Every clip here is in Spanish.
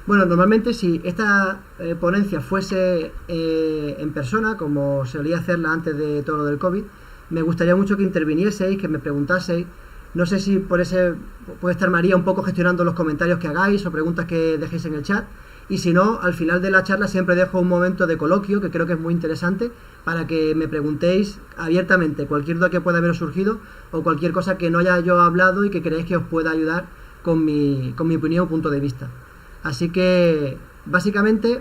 Bueno, normalmente si esta ponencia fuese en persona, como solía hacerla antes de todo lo del COVID, me gustaría mucho que intervinieseis, que me preguntaseis. No sé si por ese puede estar María un poco gestionando los comentarios que hagáis o preguntas que dejéis en el chat. Y si no, al final de la charla siempre dejo un momento de coloquio, que creo que es muy interesante, para que me preguntéis abiertamente cualquier duda que pueda haber surgido o cualquier cosa que no haya yo hablado y que creáis que os pueda ayudar con mi opinión o punto de vista. Así que, básicamente,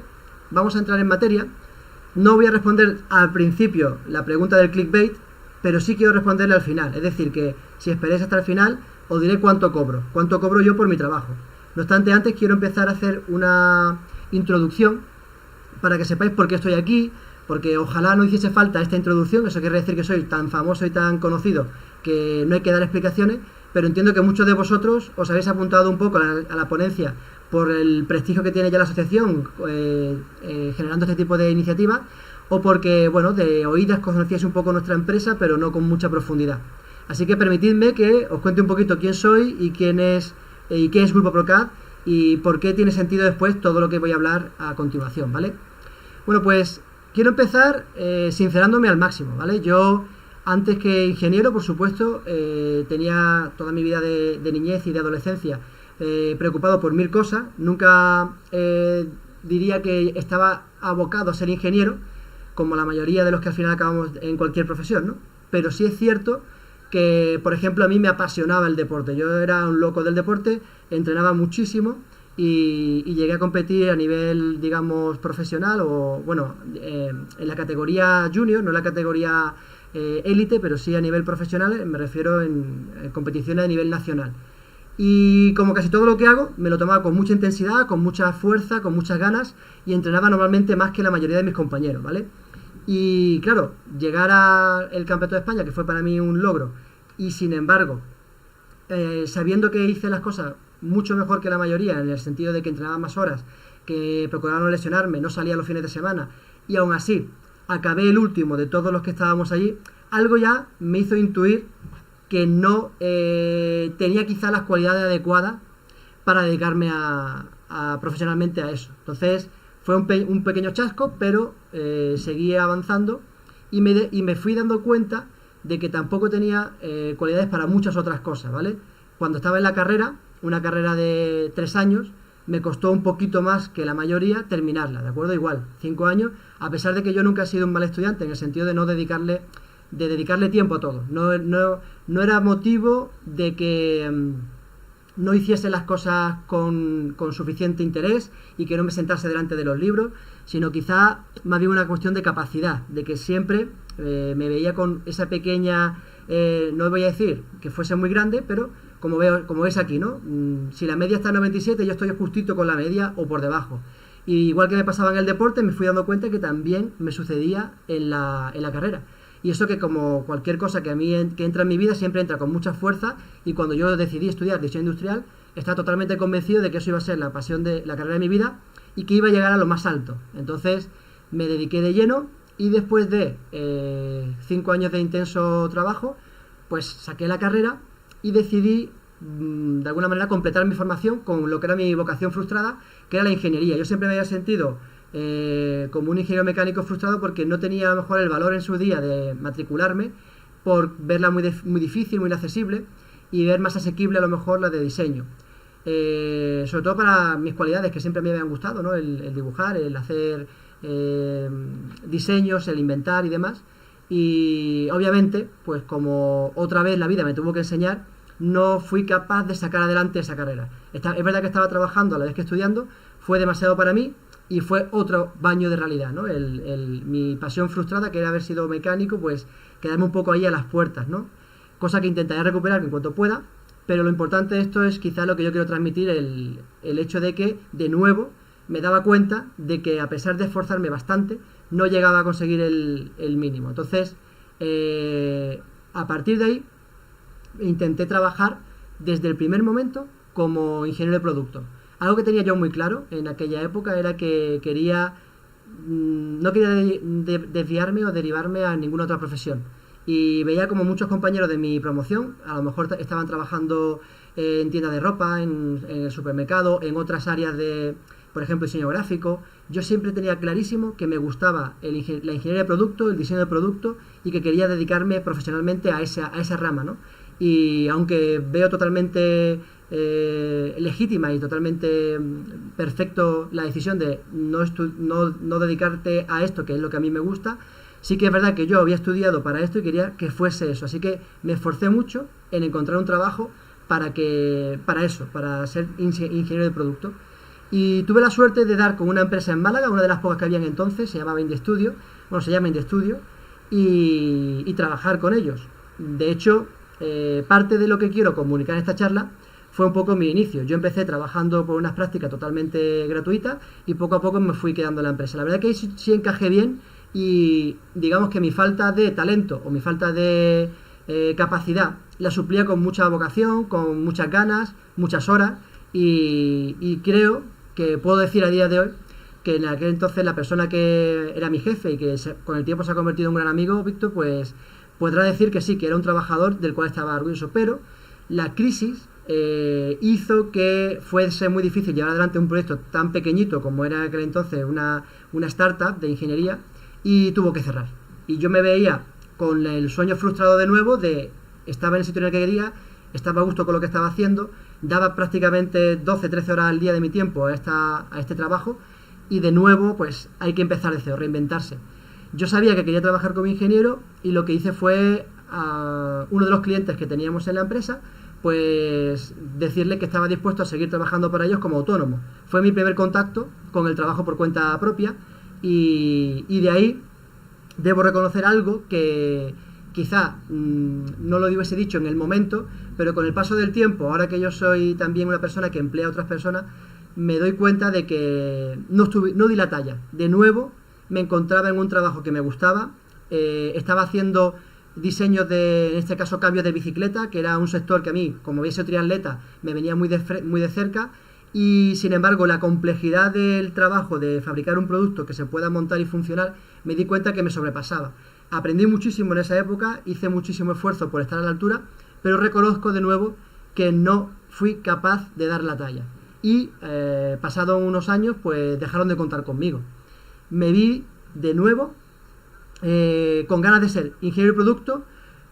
vamos a entrar en materia. No voy a responder al principio la pregunta del clickbait, pero sí quiero responderle al final. Es decir, que si esperáis hasta el final, os diré cuánto cobro yo por mi trabajo. No obstante, antes quiero empezar a hacer una introducción para que sepáis por qué estoy aquí, porque ojalá no hiciese falta esta introducción. Eso quiere decir que soy tan famoso y tan conocido que no hay que dar explicaciones, pero entiendo que muchos de vosotros os habéis apuntado un poco a la ponencia por el prestigio que tiene ya la asociación generando este tipo de iniciativas, o porque, bueno, de oídas conocíais un poco nuestra empresa, pero no con mucha profundidad. Así que permitidme que os cuente un poquito quién soy y quién es y qué es Grupo Procad y por qué tiene sentido después todo lo que voy a hablar a continuación, ¿vale? Bueno, pues quiero empezar sincerándome al máximo, ¿vale? Yo, antes que ingeniero, por supuesto, tenía toda mi vida de niñez y de adolescencia preocupado por mil cosas. Nunca diría que estaba abocado a ser ingeniero, como la mayoría de los que al final acabamos en cualquier profesión, ¿no? Pero sí es cierto que, por ejemplo, a mí me apasionaba el deporte. Yo era un loco del deporte, entrenaba muchísimo y llegué a competir a nivel, digamos, profesional o, bueno, en la categoría junior, no en la categoría élite, pero sí a nivel profesional, me refiero en competiciones a nivel nacional. Y como casi todo lo que hago, me lo tomaba con mucha intensidad, con mucha fuerza, con muchas ganas y entrenaba normalmente más que la mayoría de mis compañeros, ¿vale? Y claro, llegar al Campeonato de España, que fue para mí un logro, y sin embargo, sabiendo que hice las cosas mucho mejor que la mayoría, en el sentido de que entrenaba más horas, que procuraba no lesionarme, no salía los fines de semana, y aún así acabé el último de todos los que estábamos allí, algo ya me hizo intuir que no tenía quizá las cualidades adecuadas para dedicarme profesionalmente a eso. Entonces fue un pequeño chasco, pero seguí avanzando y me fui dando cuenta de que tampoco tenía cualidades para muchas otras cosas, ¿vale? Cuando estaba en la carrera, una carrera de 3 años, me costó un poquito más que la mayoría terminarla, ¿de acuerdo? Igual, 5 años, a pesar de que yo nunca he sido un mal estudiante, en el sentido de no dedicarle tiempo a todo. No era motivo de que no hiciese las cosas con suficiente interés y que no me sentase delante de los libros, sino quizá más bien una cuestión de capacidad, de que siempre me veía con esa pequeña, no voy a decir que fuese muy grande, pero como veis aquí, ¿no? Si la media está en 97, yo estoy justito con la media o por debajo. Y igual que me pasaba en el deporte, me fui dando cuenta que también me sucedía en la carrera. Y eso que, como cualquier cosa que a mí que entra en mi vida, siempre entra con mucha fuerza, y cuando yo decidí estudiar diseño industrial, estaba totalmente convencido de que eso iba a ser la pasión de la carrera de mi vida y que iba a llegar a lo más alto. Entonces me dediqué de lleno y después de 5 años de intenso trabajo, pues saqué la carrera y decidí de alguna manera completar mi formación con lo que era mi vocación frustrada, que era la ingeniería. Yo siempre me había sentido como un ingeniero mecánico frustrado porque no tenía a lo mejor el valor en su día de matricularme, por verla muy difícil, muy inaccesible, y ver más asequible a lo mejor la de diseño. Sobre todo para mis cualidades que siempre me habían gustado, ¿no? El dibujar, el hacer diseños, el inventar y demás. Y obviamente, pues como otra vez la vida me tuvo que enseñar, no fui capaz de sacar adelante esa carrera. Es verdad que estaba trabajando a la vez que estudiando, fue demasiado para mí y fue otro baño de realidad, ¿no? Mi pasión frustrada, que era haber sido mecánico, pues quedarme un poco ahí a las puertas, ¿no? Cosa que intentaré recuperar en cuanto pueda, pero lo importante de esto es quizá lo que yo quiero transmitir, el hecho de que, de nuevo, me daba cuenta de que a pesar de esforzarme bastante, no llegaba a conseguir el mínimo. Entonces, a partir de ahí, intenté trabajar desde el primer momento como ingeniero de producto. Algo que tenía yo muy claro en aquella época era que no quería desviarme o derivarme a ninguna otra profesión. Y veía como muchos compañeros de mi promoción, a lo mejor estaban trabajando en tiendas de ropa, en el supermercado, en otras áreas de por ejemplo, diseño gráfico. Yo siempre tenía clarísimo que me gustaba la ingeniería de producto, el diseño de producto, y que quería dedicarme profesionalmente a esa rama, ¿no? Y aunque veo totalmente legítima y totalmente perfecto la decisión de no dedicarte a esto, que es lo que a mí me gusta, sí que es verdad que yo había estudiado para esto y quería que fuese eso, así que me esforcé mucho en encontrar un trabajo para ser ingeniero de producto. Y tuve la suerte de dar con una empresa en Málaga, una de las pocas que habían entonces, se llama Indie Studio, y trabajar con ellos. De hecho, parte de lo que quiero comunicar en esta charla fue un poco mi inicio. Yo empecé trabajando por unas prácticas totalmente gratuitas y poco a poco me fui quedando en la empresa. La verdad que sí encajé bien y digamos que mi falta de talento o mi falta de capacidad la suplía con mucha vocación, con muchas ganas, muchas horas y creo que puedo decir a día de hoy que en aquel entonces la persona que era mi jefe y que con el tiempo se ha convertido en un gran amigo, Víctor, pues podrá decir que sí, que era un trabajador del cual estaba orgulloso, pero la crisis hizo que fuese muy difícil llevar adelante un proyecto tan pequeñito como era en aquel entonces una startup de ingeniería y tuvo que cerrar. Y yo me veía con el sueño frustrado de nuevo de estaba en el sitio en el que quería, estaba a gusto con lo que estaba haciendo, daba prácticamente 12-13 horas al día de mi tiempo a este trabajo y de nuevo pues hay que empezar de cero, reinventarse. Yo sabía que quería trabajar como ingeniero y lo que hice fue a uno de los clientes que teníamos en la empresa pues decirle que estaba dispuesto a seguir trabajando para ellos como autónomo. Fue mi primer contacto con el trabajo por cuenta propia y de ahí debo reconocer algo que quizá no lo hubiese dicho en el momento, pero con el paso del tiempo, ahora que yo soy también una persona que emplea a otras personas, me doy cuenta de que no di la talla. De nuevo me encontraba en un trabajo que me gustaba, estaba haciendo diseños en este caso cambios de bicicleta, que era un sector que a mí, como había sido triatleta, me venía muy de cerca, y sin embargo la complejidad del trabajo de fabricar un producto que se pueda montar y funcionar, me di cuenta que me sobrepasaba. Aprendí muchísimo en esa época, hice muchísimo esfuerzo por estar a la altura, pero reconozco de nuevo que no fui capaz de dar la talla. Y pasados unos años, pues dejaron de contar conmigo. Me vi de nuevo con ganas de ser ingeniero de producto,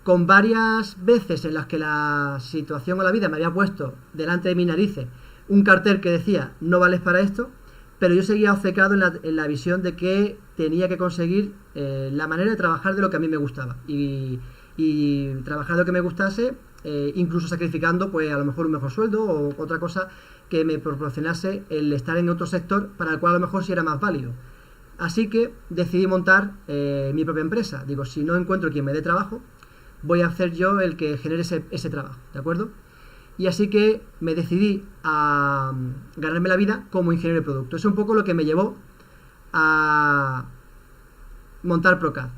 con varias veces en las que la situación o la vida me había puesto delante de mis narices un cartel que decía no vales para esto, pero yo seguía obcecado en la visión de que tenía que conseguir la manera de trabajar de lo que a mí me gustaba y trabajar de lo que me gustase, incluso sacrificando pues a lo mejor un mejor sueldo o otra cosa que me proporcionase el estar en otro sector para el cual a lo mejor sí era más válido. Así que decidí montar mi propia empresa. Digo, si no encuentro quien me dé trabajo, voy a hacer yo el que genere ese trabajo, ¿de acuerdo? Y así que me decidí a ganarme la vida como ingeniero de producto. Eso es un poco lo que me llevó a montar Procad.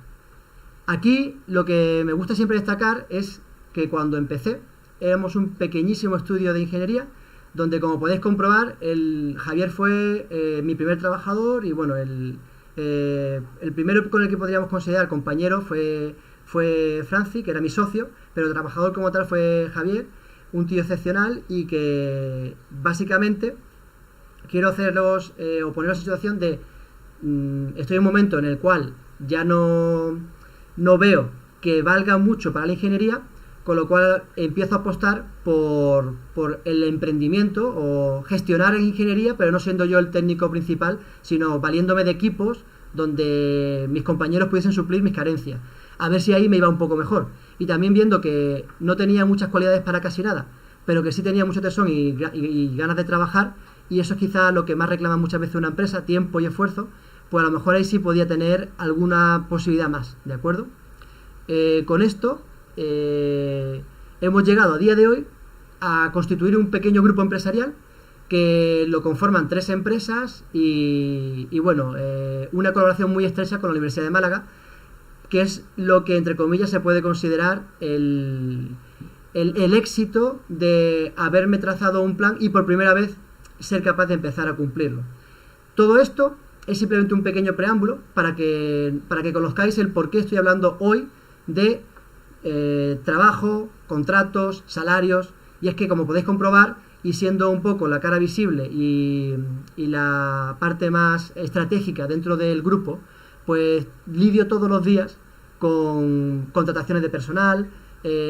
Aquí lo que me gusta siempre destacar es que cuando empecé éramos un pequeñísimo estudio de ingeniería donde, como podéis comprobar, Javier fue mi primer trabajador y bueno, el primero con el que podríamos considerar compañero fue Franci, que era mi socio, pero el trabajador como tal fue Javier, un tío excepcional y que básicamente quiero haceros o poneros en situación de estoy en un momento en el cual ya no veo que valga mucho para la ingeniería, con lo cual empiezo a apostar por el emprendimiento o gestionar en ingeniería, pero no siendo yo el técnico principal, sino valiéndome de equipos donde mis compañeros pudiesen suplir mis carencias. A ver si ahí me iba un poco mejor. Y también viendo que no tenía muchas cualidades para casi nada, pero que sí tenía mucho tesón y ganas de trabajar, y eso es quizá lo que más reclama muchas veces una empresa, tiempo y esfuerzo, pues a lo mejor ahí sí podía tener alguna posibilidad más, ¿de acuerdo? Con esto hemos llegado a día de hoy a constituir un pequeño grupo empresarial que lo conforman 3 empresas y bueno, una colaboración muy estrecha con la Universidad de Málaga, que es lo que entre comillas se puede considerar el éxito de haberme trazado un plan y por primera vez ser capaz de empezar a cumplirlo. Todo esto es simplemente un pequeño preámbulo para que conozcáis el por qué estoy hablando hoy de trabajo, contratos, salarios, y es que, como podéis comprobar, y siendo un poco la cara visible y la parte más estratégica dentro del grupo, pues lidio todos los días con contrataciones de personal,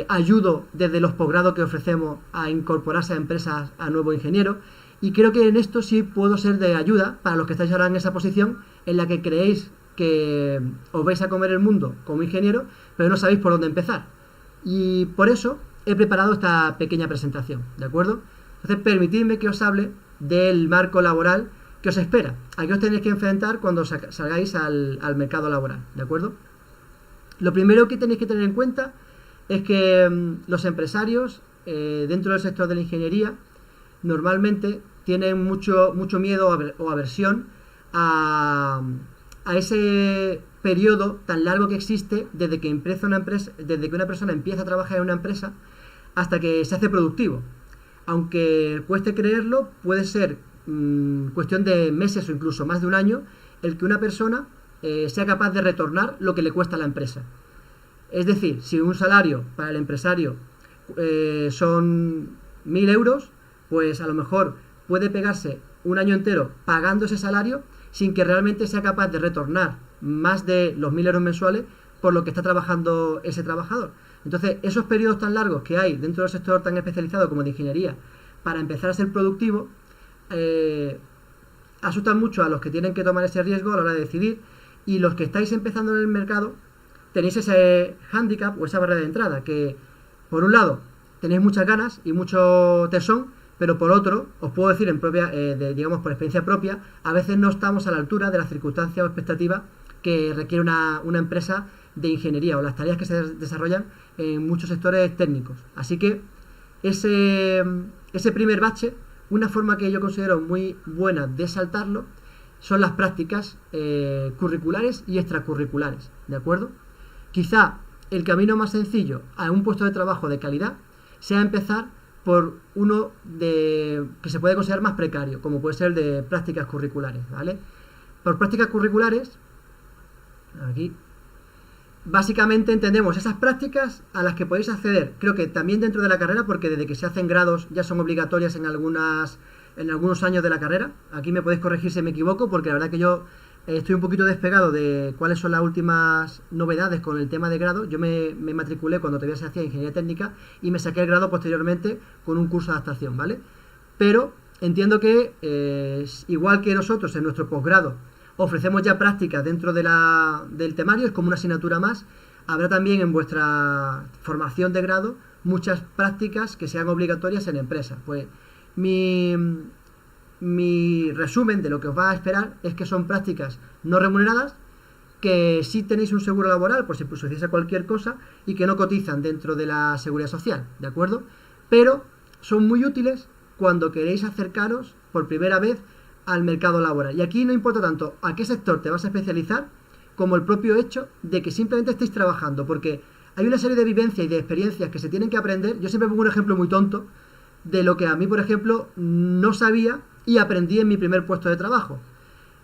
ayudo desde los posgrados que ofrecemos a incorporarse a empresas a nuevos ingenieros, y creo que en esto sí puedo ser de ayuda para los que estáis ahora en esa posición en la que creéis que os vais a comer el mundo como ingeniero, pero no sabéis por dónde empezar. Y por eso he preparado esta pequeña presentación, ¿de acuerdo? Entonces, permitidme que os hable del marco laboral que os espera, a qué os tenéis que enfrentar cuando salgáis al mercado laboral, ¿de acuerdo? Lo primero que tenéis que tener en cuenta es que los empresarios dentro del sector de la ingeniería normalmente tienen mucho miedo o aversión a ese periodo tan largo que existe desde que una persona empieza a trabajar en una empresa hasta que se hace productivo. Aunque cueste creerlo, puede ser cuestión de meses o incluso más de un año el que una persona sea capaz de retornar lo que le cuesta a la empresa. Es decir, si un salario para el empresario son 1.000 euros, pues a lo mejor puede pegarse un año entero pagando ese salario sin que realmente sea capaz de retornar más de los 1.000 euros mensuales por lo que está trabajando ese trabajador. Entonces, esos periodos tan largos que hay dentro del sector tan especializado como de ingeniería para empezar a ser productivo, asustan mucho a los que tienen que tomar ese riesgo a la hora de decidir, y los que estáis empezando en el mercado tenéis ese hándicap o esa barrera de entrada, que por un lado tenéis muchas ganas y mucho tesón, pero por otro, os puedo decir digamos por experiencia propia, a veces no estamos a la altura de las circunstancias o expectativas que requiere una empresa de ingeniería o las tareas que se desarrollan en muchos sectores técnicos. Así que ese primer bache, una forma que yo considero muy buena de saltarlo, son las prácticas curriculares y extracurriculares, ¿de acuerdo? Quizá el camino más sencillo a un puesto de trabajo de calidad sea empezar por uno que se puede considerar más precario, como puede ser el de prácticas curriculares, ¿vale? Por prácticas curriculares, aquí, básicamente entendemos esas prácticas a las que podéis acceder, creo que también dentro de la carrera, porque desde que se hacen grados ya son obligatorias en algunos años de la carrera. Aquí me podéis corregir si me equivoco, porque la verdad que yo estoy un poquito despegado de cuáles son las últimas novedades con el tema de grado. Yo me matriculé cuando todavía se hacía ingeniería técnica y me saqué el grado posteriormente con un curso de adaptación, ¿vale? Pero entiendo que igual que nosotros en nuestro posgrado ofrecemos ya prácticas dentro del temario, es como una asignatura más, habrá también en vuestra formación de grado muchas prácticas que sean obligatorias en empresas. Pues mi resumen de lo que os va a esperar es que son prácticas no remuneradas, que sí tenéis un seguro laboral por si sucediese cualquier cosa y que no cotizan dentro de la seguridad social, ¿de acuerdo? Pero son muy útiles cuando queréis acercaros por primera vez al mercado laboral. Y aquí no importa tanto a qué sector te vas a especializar como el propio hecho de que simplemente estéis trabajando, porque hay una serie de vivencias y de experiencias que se tienen que aprender. Yo siempre pongo un ejemplo muy tonto de lo que a mí, por ejemplo, no sabía y aprendí en mi primer puesto de trabajo,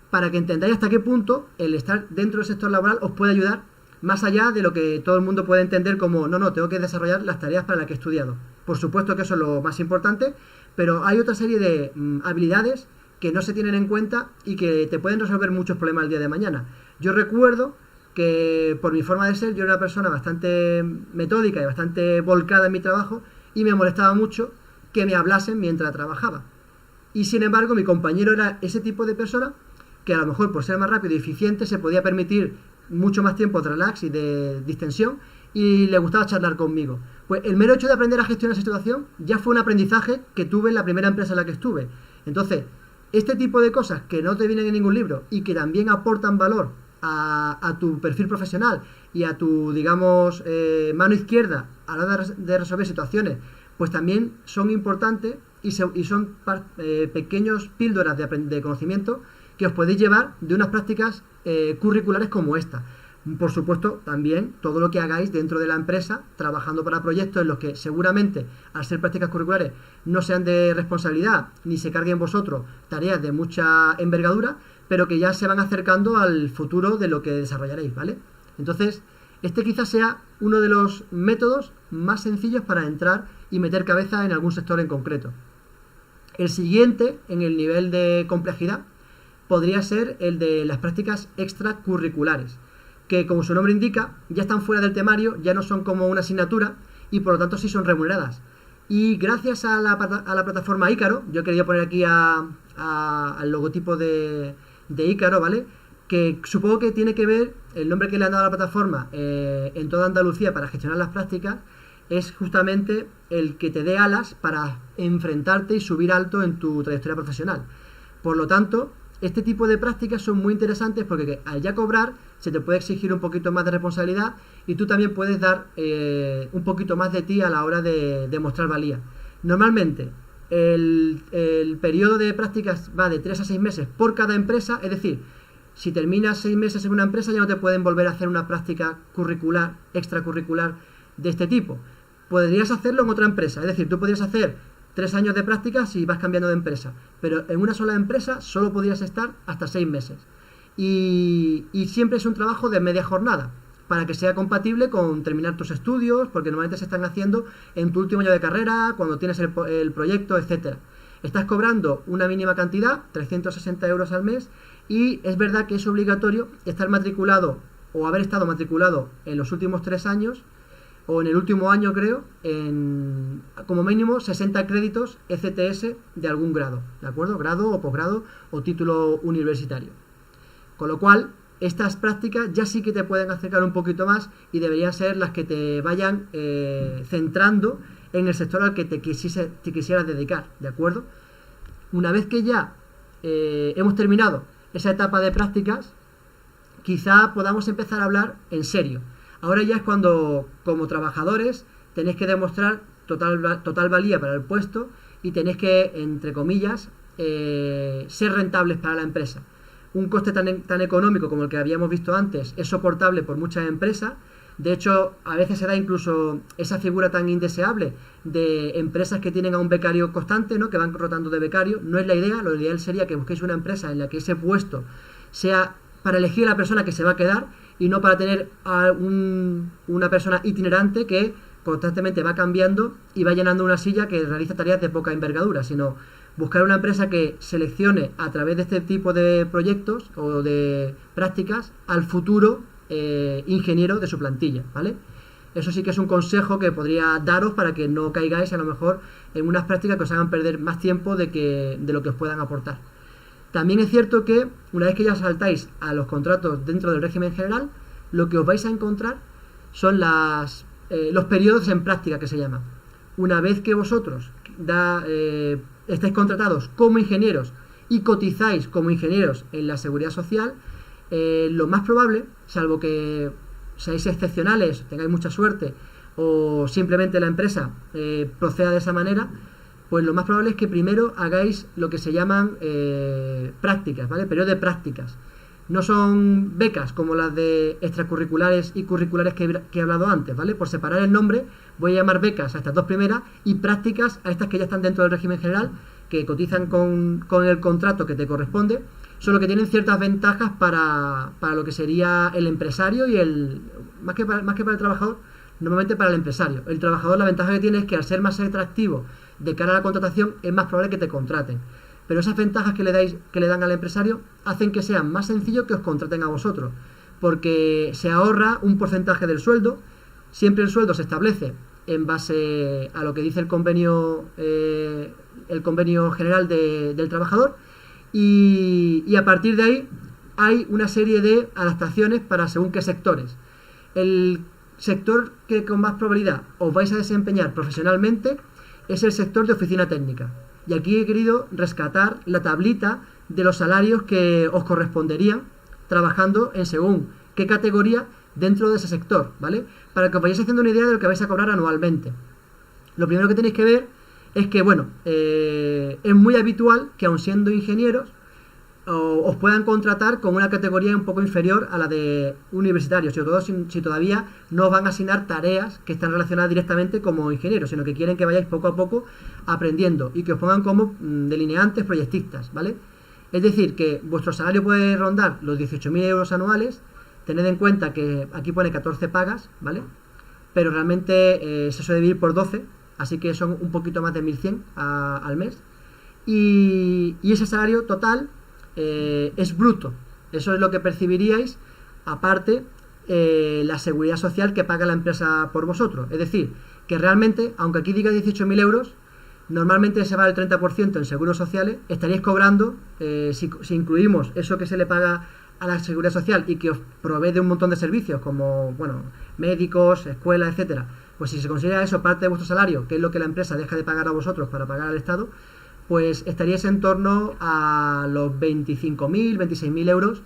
para que entendáis hasta qué punto el estar dentro del sector laboral os puede ayudar, más allá de lo que todo el mundo puede entender como no, tengo que desarrollar las tareas para las que he estudiado. Por supuesto que eso es lo más importante, pero hay otra serie de habilidades que no se tienen en cuenta y que te pueden resolver muchos problemas el día de mañana. Yo recuerdo que por mi forma de ser, yo era una persona bastante metódica y bastante volcada en mi trabajo, y me molestaba mucho que me hablasen mientras trabajaba. Y sin embargo, mi compañero era ese tipo de persona que a lo mejor por ser más rápido y eficiente se podía permitir mucho más tiempo de relax y de distensión, y le gustaba charlar conmigo. Pues el mero hecho de aprender a gestionar esa situación ya fue un aprendizaje que tuve en la primera empresa en la que estuve. Entonces, este tipo de cosas que no te vienen en ningún libro y que también aportan valor a tu perfil profesional y a tu, digamos, mano izquierda a la hora de resolver situaciones, pues también son importantes y son pequeños píldoras de conocimiento que os podéis llevar de unas prácticas curriculares como esta. Por supuesto, también todo lo que hagáis dentro de la empresa, trabajando para proyectos en los que seguramente, al ser prácticas curriculares, no sean de responsabilidad ni se carguen vosotros tareas de mucha envergadura, pero que ya se van acercando al futuro de lo que desarrollaréis, ¿vale? Entonces, este quizás sea uno de los métodos más sencillos para entrar y meter cabeza en algún sector en concreto. El siguiente, en el nivel de complejidad, podría ser el de las prácticas extracurriculares, que como su nombre indica, ya están fuera del temario, ya no son como una asignatura y por lo tanto sí son remuneradas. Y gracias a la plataforma Ícaro, yo he querido poner aquí al logotipo de Ícaro, ¿vale? Que supongo que tiene que ver, el nombre que le han dado a la plataforma en toda Andalucía para gestionar las prácticas, es justamente el que te dé alas para enfrentarte y subir alto en tu trayectoria profesional. Por lo tanto, este tipo de prácticas son muy interesantes porque al ya cobrar se te puede exigir un poquito más de responsabilidad y tú también puedes dar un poquito más de ti a la hora de demostrar valía. Normalmente el periodo de prácticas va de 3 a 6 meses por cada empresa, es decir, si terminas 6 meses en una empresa ya no te pueden volver a hacer una práctica curricular, extracurricular de este tipo. Podrías hacerlo en otra empresa, es decir, tú podrías hacer 3 años de práctica si vas cambiando de empresa, pero en una sola empresa solo podrías estar hasta 6 meses. Y siempre es un trabajo de media jornada, para que sea compatible con terminar tus estudios, porque normalmente se están haciendo en tu último año de carrera, cuando tienes el proyecto, etcétera. Estás cobrando una mínima cantidad, 360 euros al mes, y es verdad que es obligatorio estar matriculado o haber estado matriculado en los últimos 3 años, o en el último año creo, en como mínimo 60 créditos ECTS de algún grado, ¿de acuerdo? Grado o posgrado o título universitario. Con lo cual, estas prácticas ya sí que te pueden acercar un poquito más y deberían ser las que te vayan centrando en el sector al que te quisieras dedicar, ¿de acuerdo? Una vez que ya hemos terminado esa etapa de prácticas, quizá podamos empezar a hablar en serio. Ahora ya es cuando, como trabajadores, tenéis que demostrar total valía para el puesto y tenéis que, entre comillas, ser rentables para la empresa. Un coste tan económico como el que habíamos visto antes es soportable por muchas empresas. De hecho, a veces se da incluso esa figura tan indeseable de empresas que tienen a un becario constante, ¿no? Que van rotando de becario. No es la idea, lo ideal sería que busquéis una empresa en la que ese puesto sea para elegir a la persona que se va a quedar y no para tener a una persona itinerante que constantemente va cambiando y va llenando una silla que realiza tareas de poca envergadura, sino buscar una empresa que seleccione a través de este tipo de proyectos o de prácticas al futuro ingeniero de su plantilla, ¿vale? Eso sí que es un consejo que podría daros para que no caigáis a lo mejor en unas prácticas que os hagan perder más tiempo de lo que os puedan aportar. También es cierto que una vez que ya saltáis a los contratos dentro del régimen general, lo que os vais a encontrar son los periodos en práctica que se llaman. Una vez que vosotros estáis contratados como ingenieros y cotizáis como ingenieros en la seguridad social, lo más probable, salvo que seáis excepcionales, tengáis mucha suerte o simplemente la empresa proceda de esa manera, pues lo más probable es que primero hagáis lo que se llaman prácticas, ¿vale? Periodo de prácticas. No son becas como las de extracurriculares y curriculares que he hablado antes, ¿vale? Por separar el nombre, voy a llamar becas a estas dos primeras y prácticas a estas que ya están dentro del régimen general, que cotizan con el contrato que te corresponde, solo que tienen ciertas ventajas para lo que sería el empresario y más que para el trabajador, normalmente para el empresario. El trabajador, la ventaja que tiene es que al ser más atractivo de cara a la contratación es más probable que te contraten. Pero esas ventajas que le dan al empresario hacen que sea más sencillo que os contraten a vosotros, porque se ahorra un porcentaje del sueldo. Siempre el sueldo se establece en base a lo que dice el convenio general del trabajador y a partir de ahí hay una serie de adaptaciones para según qué sectores. El sector que con más probabilidad os vais a desempeñar profesionalmente es el sector de oficina técnica. Y aquí he querido rescatar la tablita de los salarios que os corresponderían trabajando en según qué categoría dentro de ese sector, ¿vale? Para que os vayáis haciendo una idea de lo que vais a cobrar anualmente. Lo primero que tenéis que ver es que, bueno, es muy habitual que aun siendo ingenieros os puedan contratar con una categoría un poco inferior a la de universitarios, sobre todo si todavía no os van a asignar tareas que están relacionadas directamente como ingenieros, sino que quieren que vayáis poco a poco aprendiendo y que os pongan como delineantes, proyectistas, ¿vale? Es decir, que vuestro salario puede rondar los 18.000 euros anuales. Tened en cuenta que aquí pone 14 pagas, ¿vale? Pero realmente se suele dividir por 12, así que son un poquito más de 1.100 al mes. y ese salario total es bruto. Eso es lo que percibiríais, aparte la seguridad social que paga la empresa por vosotros. Es decir, que realmente, aunque aquí diga 18.000 euros, normalmente se va el 30% en seguros sociales, estaríais cobrando, si incluimos eso que se le paga a la seguridad social y que os provee de un montón de servicios como, bueno, médicos, escuelas, etcétera, pues si se considera eso parte de vuestro salario, que es lo que la empresa deja de pagar a vosotros para pagar al Estado, pues estaríais en torno a los 25.000, 26.000 euros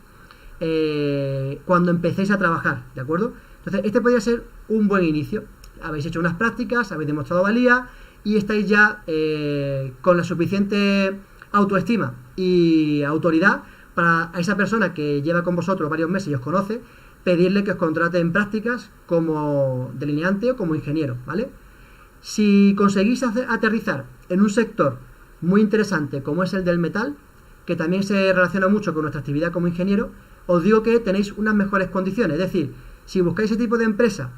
cuando empecéis a trabajar, ¿de acuerdo? Entonces, este podría ser un buen inicio. Habéis hecho unas prácticas, habéis demostrado valía y estáis ya con la suficiente autoestima y autoridad para a esa persona que lleva con vosotros varios meses y os conoce, pedirle que os contrate en prácticas como delineante o como ingeniero, ¿vale? Si conseguís aterrizar en un sector muy interesante como es el del metal, que también se relaciona mucho con nuestra actividad como ingeniero, os digo que tenéis unas mejores condiciones. Es decir, si buscáis ese tipo de empresa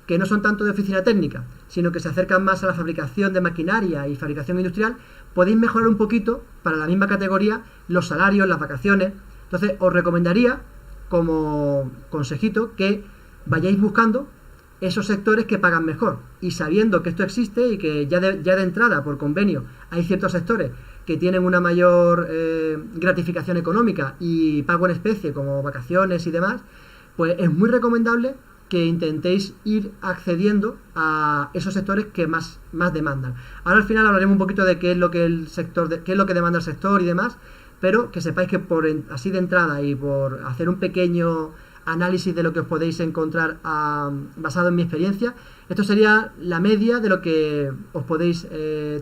que no son tanto de oficina técnica, sino que se acercan más a la fabricación de maquinaria y fabricación industrial, podéis mejorar un poquito para la misma categoría los salarios, las vacaciones. Entonces os recomendaría, como consejito, que vayáis buscando esos sectores que pagan mejor, y sabiendo que esto existe y que ya de entrada por convenio hay ciertos sectores que tienen una mayor gratificación económica y pago en especie como vacaciones y demás, pues es muy recomendable que intentéis ir accediendo a esos sectores que más demandan. Ahora al final hablaremos un poquito de qué es lo que qué es lo que demanda el sector y demás, pero que sepáis que así de entrada y por hacer un pequeño análisis de lo que os podéis encontrar basado en mi experiencia, esto sería la media de lo que os podéis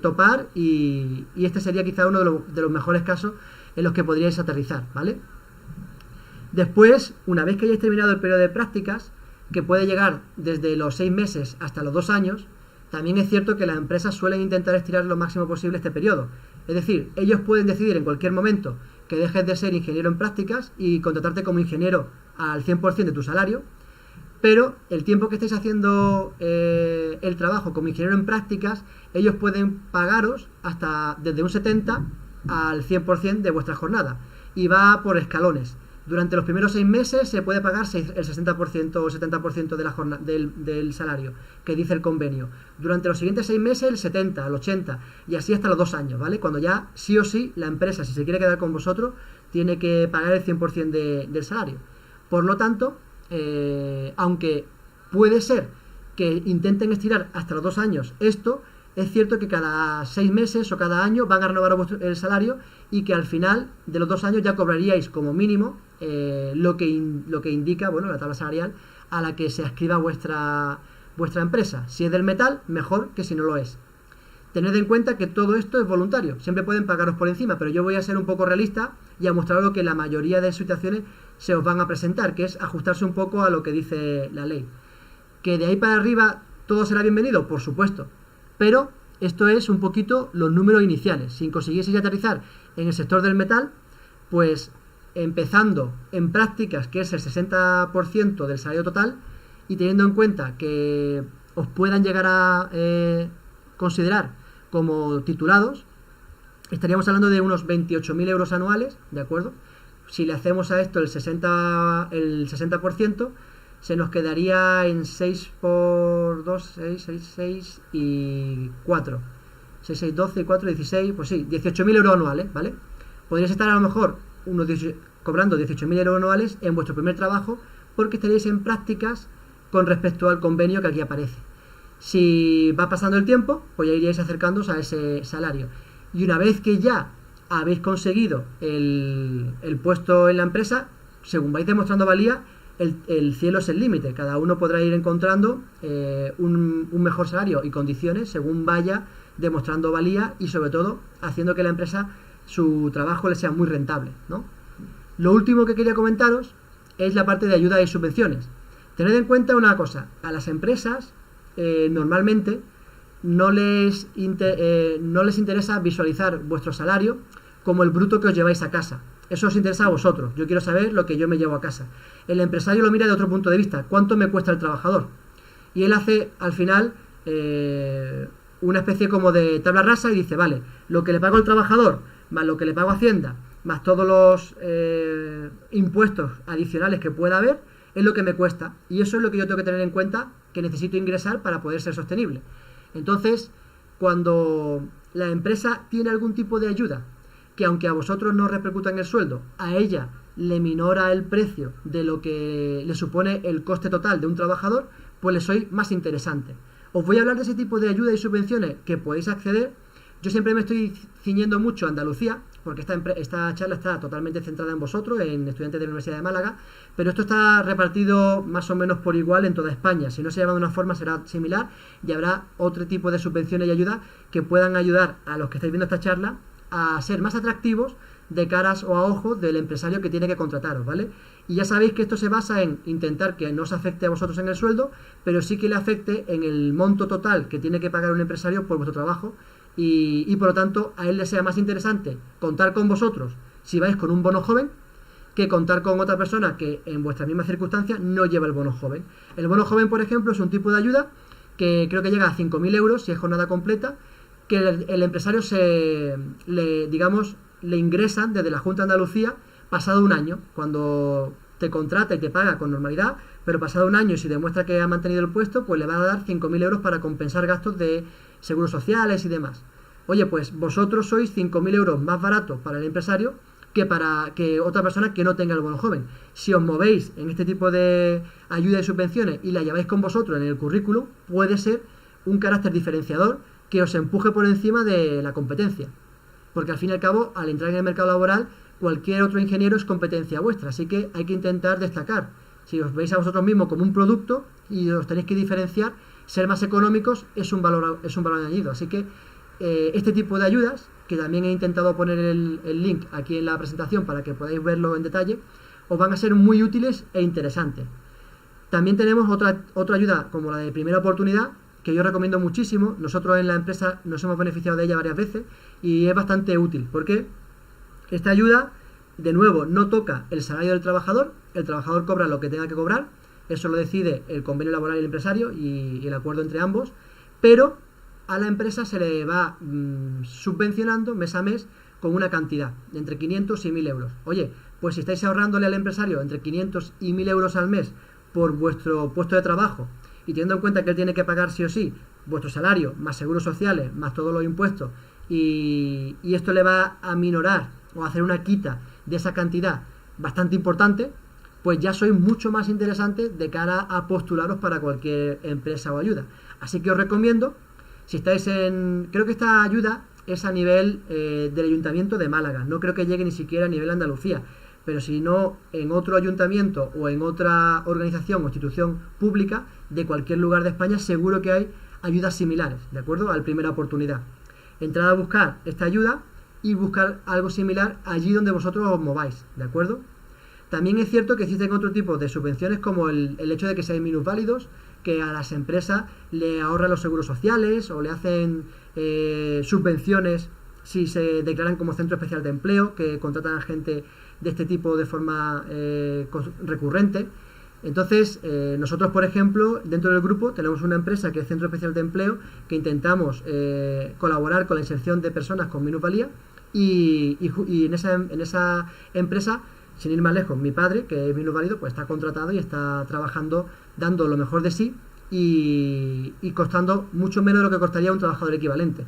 topar y este sería quizá uno de los mejores casos en los que podríais aterrizar, ¿vale? Después, una vez que hayáis terminado el periodo de prácticas, que puede llegar desde los 6 meses hasta los 2 años, también es cierto que las empresas suelen intentar estirar lo máximo posible este periodo. Es decir, ellos pueden decidir en cualquier momento que dejes de ser ingeniero en prácticas y contratarte como ingeniero al 100% de tu salario, pero el tiempo que estéis haciendo el trabajo como ingeniero en prácticas, ellos pueden pagaros hasta desde un 70 al 100% de vuestra jornada, y va por escalones. Durante los primeros 6 meses se puede pagar el 60% o 70% de la del salario que dice el convenio. Durante los siguientes 6 meses el 70, el 80 y así hasta los 2 años, ¿vale? Cuando ya sí o sí la empresa, si se quiere quedar con vosotros, tiene que pagar el 100% del salario. Por lo tanto, aunque puede ser que intenten estirar hasta los 2 años esto, es cierto que cada 6 meses o cada año van a renovar el salario y que al final de los 2 años ya cobraríais como mínimo lo que indica, bueno, la tabla salarial a la que se adscriba vuestra empresa. Si es del metal, mejor que si no lo es. Tened en cuenta que todo esto es voluntario, siempre pueden pagaros por encima, pero yo voy a ser un poco realista y a mostraros lo que la mayoría de situaciones se os van a presentar, que es ajustarse un poco a lo que dice la ley. Que de ahí para arriba todo será bienvenido, por supuesto, pero esto es un poquito los números iniciales. Si consiguieseis aterrizar en el sector del metal, pues empezando en prácticas, que es el 60% del salario total, y teniendo en cuenta que os puedan llegar a considerar como titulados, estaríamos hablando de unos 28.000 euros anuales, ¿de acuerdo? Si le hacemos a esto el 60%, se nos quedaría en 6 por 2, 6 y 4. 6, 6, 12, 4, 16, pues sí, 18.000 euros anuales, ¿vale? Podríais estar a lo mejor cobrando 18.000 euros anuales en vuestro primer trabajo porque estaréis en prácticas con respecto al convenio que aquí aparece. Si va pasando el tiempo, pues ya iríais acercándoos a ese salario. Y una vez que ya habéis conseguido el puesto en la empresa, según vais demostrando valía, el cielo es el límite. Cada uno podrá ir encontrando un mejor salario y condiciones según vaya demostrando valía y sobre todo haciendo que la empresa, su trabajo le sea muy rentable, ¿no? Lo último que quería comentaros es la parte de ayuda y subvenciones. Tened en cuenta una cosa: a las empresas normalmente no les interesa visualizar vuestro salario como el bruto que os lleváis a casa. Eso os interesa a vosotros. Yo quiero saber lo que yo me llevo a casa. El empresario lo mira de otro punto de vista: ¿cuánto me cuesta el trabajador? Y él hace, al final, una especie como de tabla rasa y dice, vale, lo que le pago al trabajador, más lo que le pago a Hacienda, más todos los impuestos adicionales que pueda haber, es lo que me cuesta. Y eso es lo que yo tengo que tener en cuenta, que necesito ingresar para poder ser sostenible. Entonces, cuando la empresa tiene algún tipo de ayuda, que aunque a vosotros no repercuta en el sueldo, a ella le minora el precio de lo que le supone el coste total de un trabajador, pues le soy más interesante. Os voy a hablar de ese tipo de ayudas y subvenciones que podéis acceder. Yo siempre me estoy ciñendo mucho a Andalucía, porque esta charla está totalmente centrada en vosotros, en estudiantes de la Universidad de Málaga, pero esto está repartido más o menos por igual en toda España. Si no se llama de una forma será similar y habrá otro tipo de subvenciones y ayudas que puedan ayudar a los que estáis viendo esta charla a ser más atractivos de caras o a ojos del empresario que tiene que contrataros, ¿vale? Y ya sabéis que esto se basa en intentar que no os afecte a vosotros en el sueldo, pero sí que le afecte en el monto total que tiene que pagar un empresario por vuestro trabajo y por lo tanto a él le sea más interesante contar con vosotros si vais con un bono joven que contar con otra persona que en vuestras mismas circunstancias no lleva el bono joven. El bono joven, por ejemplo, es un tipo de ayuda que creo que llega a 5.000 euros si es jornada completa, que el empresario le ingresan desde la Junta de Andalucía pasado un año, cuando te contrata y te paga con normalidad, pero pasado un año y si demuestra que ha mantenido el puesto, pues le va a dar 5.000 euros para compensar gastos de seguros sociales y demás. Oye, pues vosotros sois 5.000 euros más baratos para el empresario que otra persona que no tenga el bono joven. Si os movéis en este tipo de ayudas y subvenciones y la lleváis con vosotros en el currículum, puede ser un carácter diferenciador que os empuje por encima de la competencia. Porque al fin y al cabo, al entrar en el mercado laboral, cualquier otro ingeniero es competencia vuestra, así que hay que intentar destacar. Si os veis a vosotros mismos como un producto y os tenéis que diferenciar, ser más económicos es un valor añadido. Así que este tipo de ayudas, que también he intentado poner el link aquí en la presentación para que podáis verlo en detalle, os van a ser muy útiles e interesantes. También tenemos otra ayuda como la de primera oportunidad, que yo recomiendo muchísimo. Nosotros en la empresa nos hemos beneficiado de ella varias veces y es bastante útil, porque esta ayuda, de nuevo, no toca el salario del trabajador, el trabajador cobra lo que tenga que cobrar, eso lo decide el convenio laboral y el empresario y el acuerdo entre ambos, pero a la empresa se le va subvencionando mes a mes con una cantidad de entre 500 y 1.000 euros. Oye, pues si estáis ahorrándole al empresario entre 500 y 1.000 euros al mes por vuestro puesto de trabajo y teniendo en cuenta que él tiene que pagar sí o sí vuestro salario, más seguros sociales, más todos los impuestos, y esto le va a minorar o a hacer una quita de esa cantidad bastante importante, pues ya sois mucho más interesantes de cara a postularos para cualquier empresa o ayuda. Así que os recomiendo, si estáis creo que esta ayuda es a nivel del Ayuntamiento de Málaga, no creo que llegue ni siquiera a nivel Andalucía, pero si no, en otro ayuntamiento o en otra organización o institución pública de cualquier lugar de España, seguro que hay ayudas similares, ¿de acuerdo? Al primera oportunidad. Entrad a buscar esta ayuda y buscar algo similar allí donde vosotros os mováis, ¿de acuerdo? También es cierto que existen otro tipo de subvenciones como el hecho de que seáis minusválidos, que a las empresas le ahorran los seguros sociales o le hacen subvenciones si se declaran como centro especial de empleo, que contratan a gente de este tipo de forma recurrente. Entonces, nosotros, por ejemplo, dentro del grupo tenemos una empresa que es Centro Especial de Empleo, que intentamos colaborar con la inserción de personas con minusvalía y en esa empresa, sin ir más lejos, mi padre, que es minusválido, pues está contratado y está trabajando, dando lo mejor de sí y costando mucho menos de lo que costaría un trabajador equivalente.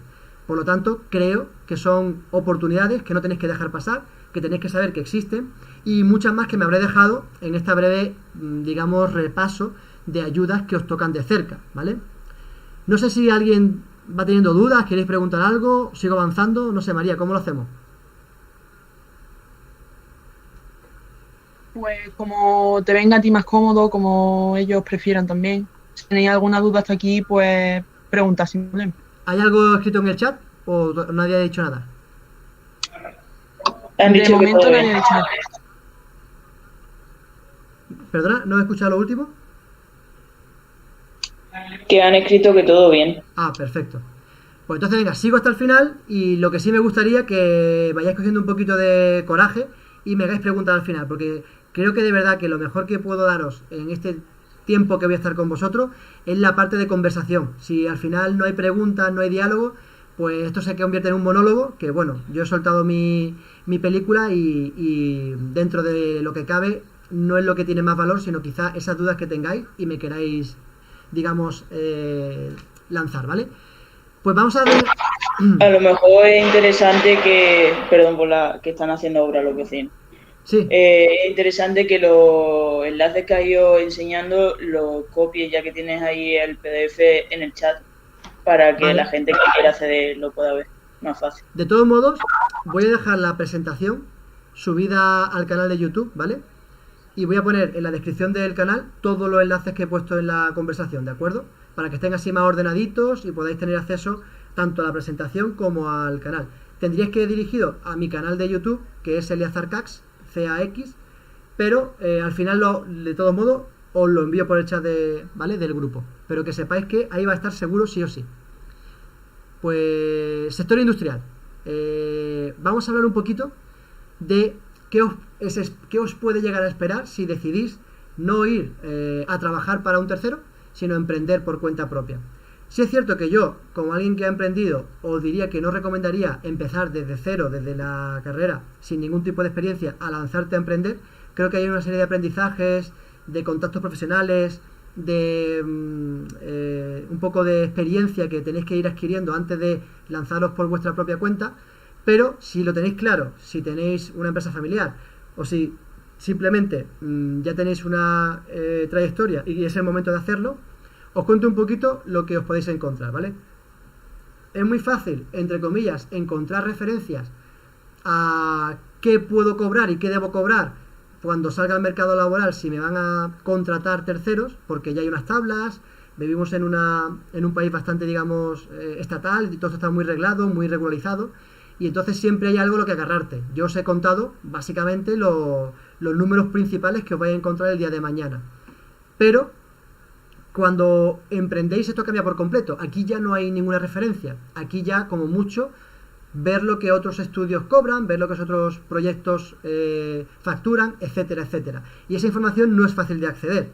Por lo tanto, creo que son oportunidades que no tenéis que dejar pasar, que tenéis que saber que existen y muchas más que me habré dejado en esta breve, digamos, repaso de ayudas que os tocan de cerca, ¿vale? No sé si alguien va teniendo dudas, queréis preguntar algo, sigo avanzando, no sé, María, ¿cómo lo hacemos? Pues como te venga a ti más cómodo, como ellos prefieran también. Si tenéis alguna duda hasta aquí, pues pregunta sin problema. ¿Hay algo escrito en el chat o nadie ha dicho nada? Han De dicho que momento todo nadie bien. ha dicho nada. ¿Perdona? ¿No he escuchado lo último? Que han escrito que todo bien. Ah, perfecto. Pues entonces, venga, sigo hasta el final y lo que sí me gustaría que vayáis cogiendo un poquito de coraje y me hagáis preguntas al final, porque creo que de verdad que lo mejor que puedo daros en este tiempo que voy a estar con vosotros es la parte de conversación. Si al final no hay preguntas, no hay diálogo, pues esto se convierte en un monólogo, que bueno, yo he soltado mi película y dentro de lo que cabe no es lo que tiene más valor, sino quizá esas dudas que tengáis y me queráis, digamos, lanzar, ¿vale? Pues vamos a ver... A lo mejor es interesante que, perdón por que están haciendo obra los vecinos. Sí. Es interesante que los enlaces que has ido enseñando los copies, ya que tienes ahí el PDF en el chat, para que la gente que quiera acceder lo pueda ver más fácil. De todos modos, voy a dejar la presentación subida al canal de YouTube, ¿vale? Y voy a poner en la descripción del canal todos los enlaces que he puesto en la conversación, ¿de acuerdo? Para que estén así más ordenaditos y podáis tener acceso tanto a la presentación como al canal. Tendríais que ir dirigido a mi canal de YouTube, que es Eleazar Cax, CAX, pero al final, de todos modos, os lo envío por el chat ¿vale? Del grupo. Pero que sepáis que ahí va a estar seguro sí o sí. Pues, sector industrial. Vamos a hablar un poquito de qué os puede llegar a esperar si decidís no ir a trabajar para un tercero, sino emprender por cuenta propia. Sí es cierto que yo, como alguien que ha emprendido, os diría que no recomendaría empezar desde cero, desde la carrera, sin ningún tipo de experiencia, a lanzarte a emprender. Creo que hay una serie de aprendizajes, de contactos profesionales, de un poco de experiencia que tenéis que ir adquiriendo antes de lanzaros por vuestra propia cuenta. Pero si lo tenéis claro, si tenéis una empresa familiar o si simplemente ya tenéis una trayectoria y es el momento de hacerlo, os cuento un poquito lo que os podéis encontrar, ¿vale? Es muy fácil, entre comillas, encontrar referencias a qué puedo cobrar y qué debo cobrar cuando salga al mercado laboral si me van a contratar terceros, porque ya hay unas tablas, vivimos en un país bastante, digamos, estatal, y todo esto está muy reglado, muy regularizado, y entonces siempre hay algo a lo que agarrarte. Yo os he contado, básicamente, los números principales que os vais a encontrar el día de mañana. Pero cuando emprendéis esto cambia por completo. Aquí ya no hay ninguna referencia. Aquí ya, como mucho, ver lo que otros estudios cobran, ver lo que otros proyectos facturan, etcétera, etcétera. Y esa información no es fácil de acceder.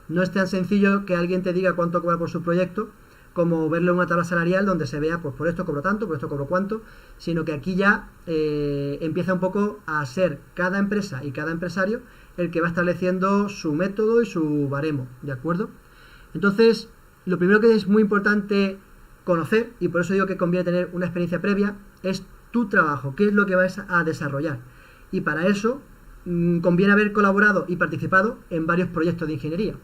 No es tan sencillo que alguien te diga cuánto cobra por su proyecto como verlo en una tabla salarial donde se vea, pues por esto cobro tanto, por esto cobro cuánto, sino que aquí ya empieza un poco a ser cada empresa y cada empresario el que va estableciendo su método y su baremo, ¿de acuerdo? Entonces, lo primero que es muy importante conocer, y por eso digo que conviene tener una experiencia previa, es tu trabajo, qué es lo que vas a desarrollar. Y para eso conviene haber colaborado y participado en varios proyectos de ingeniería.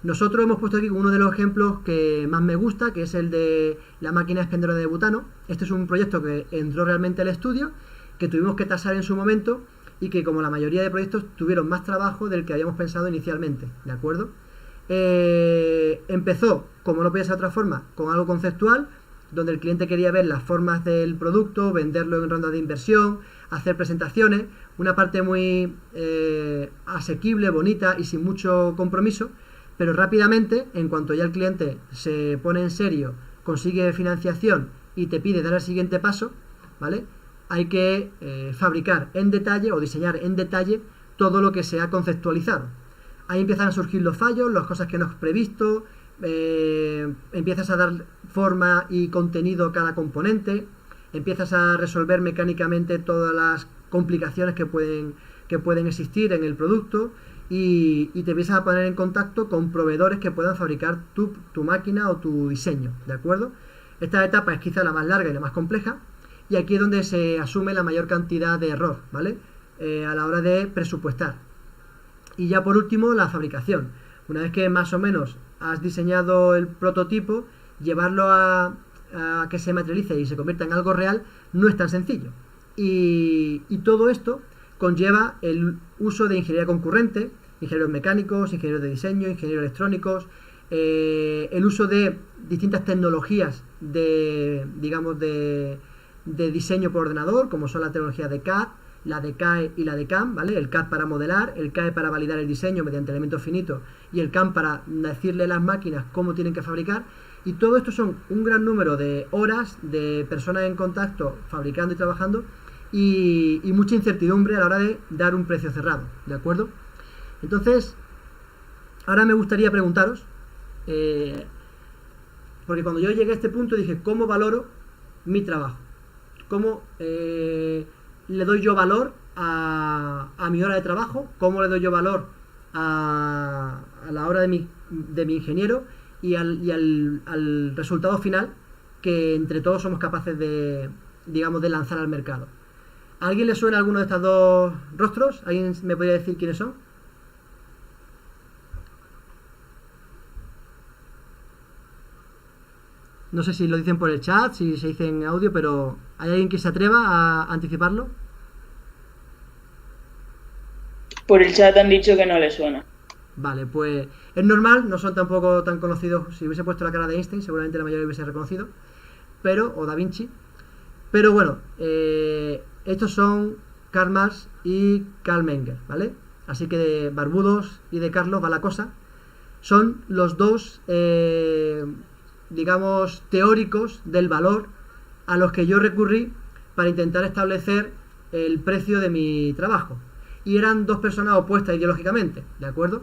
Nosotros hemos puesto aquí uno de los ejemplos que más me gusta, que es el de la máquina expendedora de butano. Este es un proyecto que entró realmente al estudio, que tuvimos que tasar en su momento y que, como la mayoría de proyectos, tuvieron más trabajo del que habíamos pensado inicialmente, ¿de acuerdo? Empezó, como no podía ser de otra forma, con algo conceptual, donde el cliente quería ver las formas del producto, venderlo en rondas de inversión, hacer presentaciones, una parte muy asequible, bonita y sin mucho compromiso, pero rápidamente, en cuanto ya el cliente se pone en serio, consigue financiación y te pide dar el siguiente paso, ¿vale? Hay que fabricar en detalle o diseñar en detalle todo lo que se ha conceptualizado. Ahí empiezan a surgir los fallos, las cosas que no has previsto, empiezas a dar forma y contenido a cada componente, empiezas a resolver mecánicamente todas las complicaciones que pueden existir en el producto y te empiezas a poner en contacto con proveedores que puedan fabricar tu máquina o tu diseño, ¿de acuerdo? Esta etapa es quizá la más larga y la más compleja, y aquí es donde se asume la mayor cantidad de error, ¿vale? A la hora de presupuestar. Y ya por último, la fabricación. Una vez que más o menos has diseñado el prototipo, llevarlo a que se materialice y se convierta en algo real no es tan sencillo. Y todo esto conlleva el uso de ingeniería concurrente, ingenieros mecánicos, ingenieros de diseño, ingenieros electrónicos, el uso de distintas tecnologías de diseño por ordenador, como son la tecnología de CAD, la de CAE y la de CAM, ¿vale? El CAD para modelar, el CAE para validar el diseño mediante elementos finitos y el CAM para decirle a las máquinas cómo tienen que fabricar. Y todo esto son un gran número de horas de personas en contacto fabricando y trabajando y mucha incertidumbre a la hora de dar un precio cerrado, ¿de acuerdo? Entonces, Ahora me gustaría preguntaros, porque cuando yo llegué a este punto dije, ¿cómo valoro mi trabajo? ¿Cómo le doy yo valor a mi hora de trabajo? ¿Cómo le doy yo valor a la hora de mi ingeniero y al resultado final que entre todos somos capaces de, digamos, de lanzar al mercado? ¿A alguien le suena alguno de estos dos rostros? ¿Alguien me podría decir quiénes son? No sé si lo dicen por el chat, si se dice en audio, pero ¿hay alguien que se atreva a anticiparlo? Por el chat han dicho que no le suena. Vale, pues es normal, no son tampoco tan conocidos. Si hubiese puesto la cara de Einstein, seguramente la mayoría hubiese reconocido, o Da Vinci. Pero bueno, estos son Karl Marx y Karl Menger, ¿vale? Así que de Barbudos y de Carlos va la cosa. Son los dos, digamos, teóricos del valor a los que yo recurrí para intentar establecer el precio de mi trabajo. Y eran dos personas opuestas ideológicamente, ¿de acuerdo?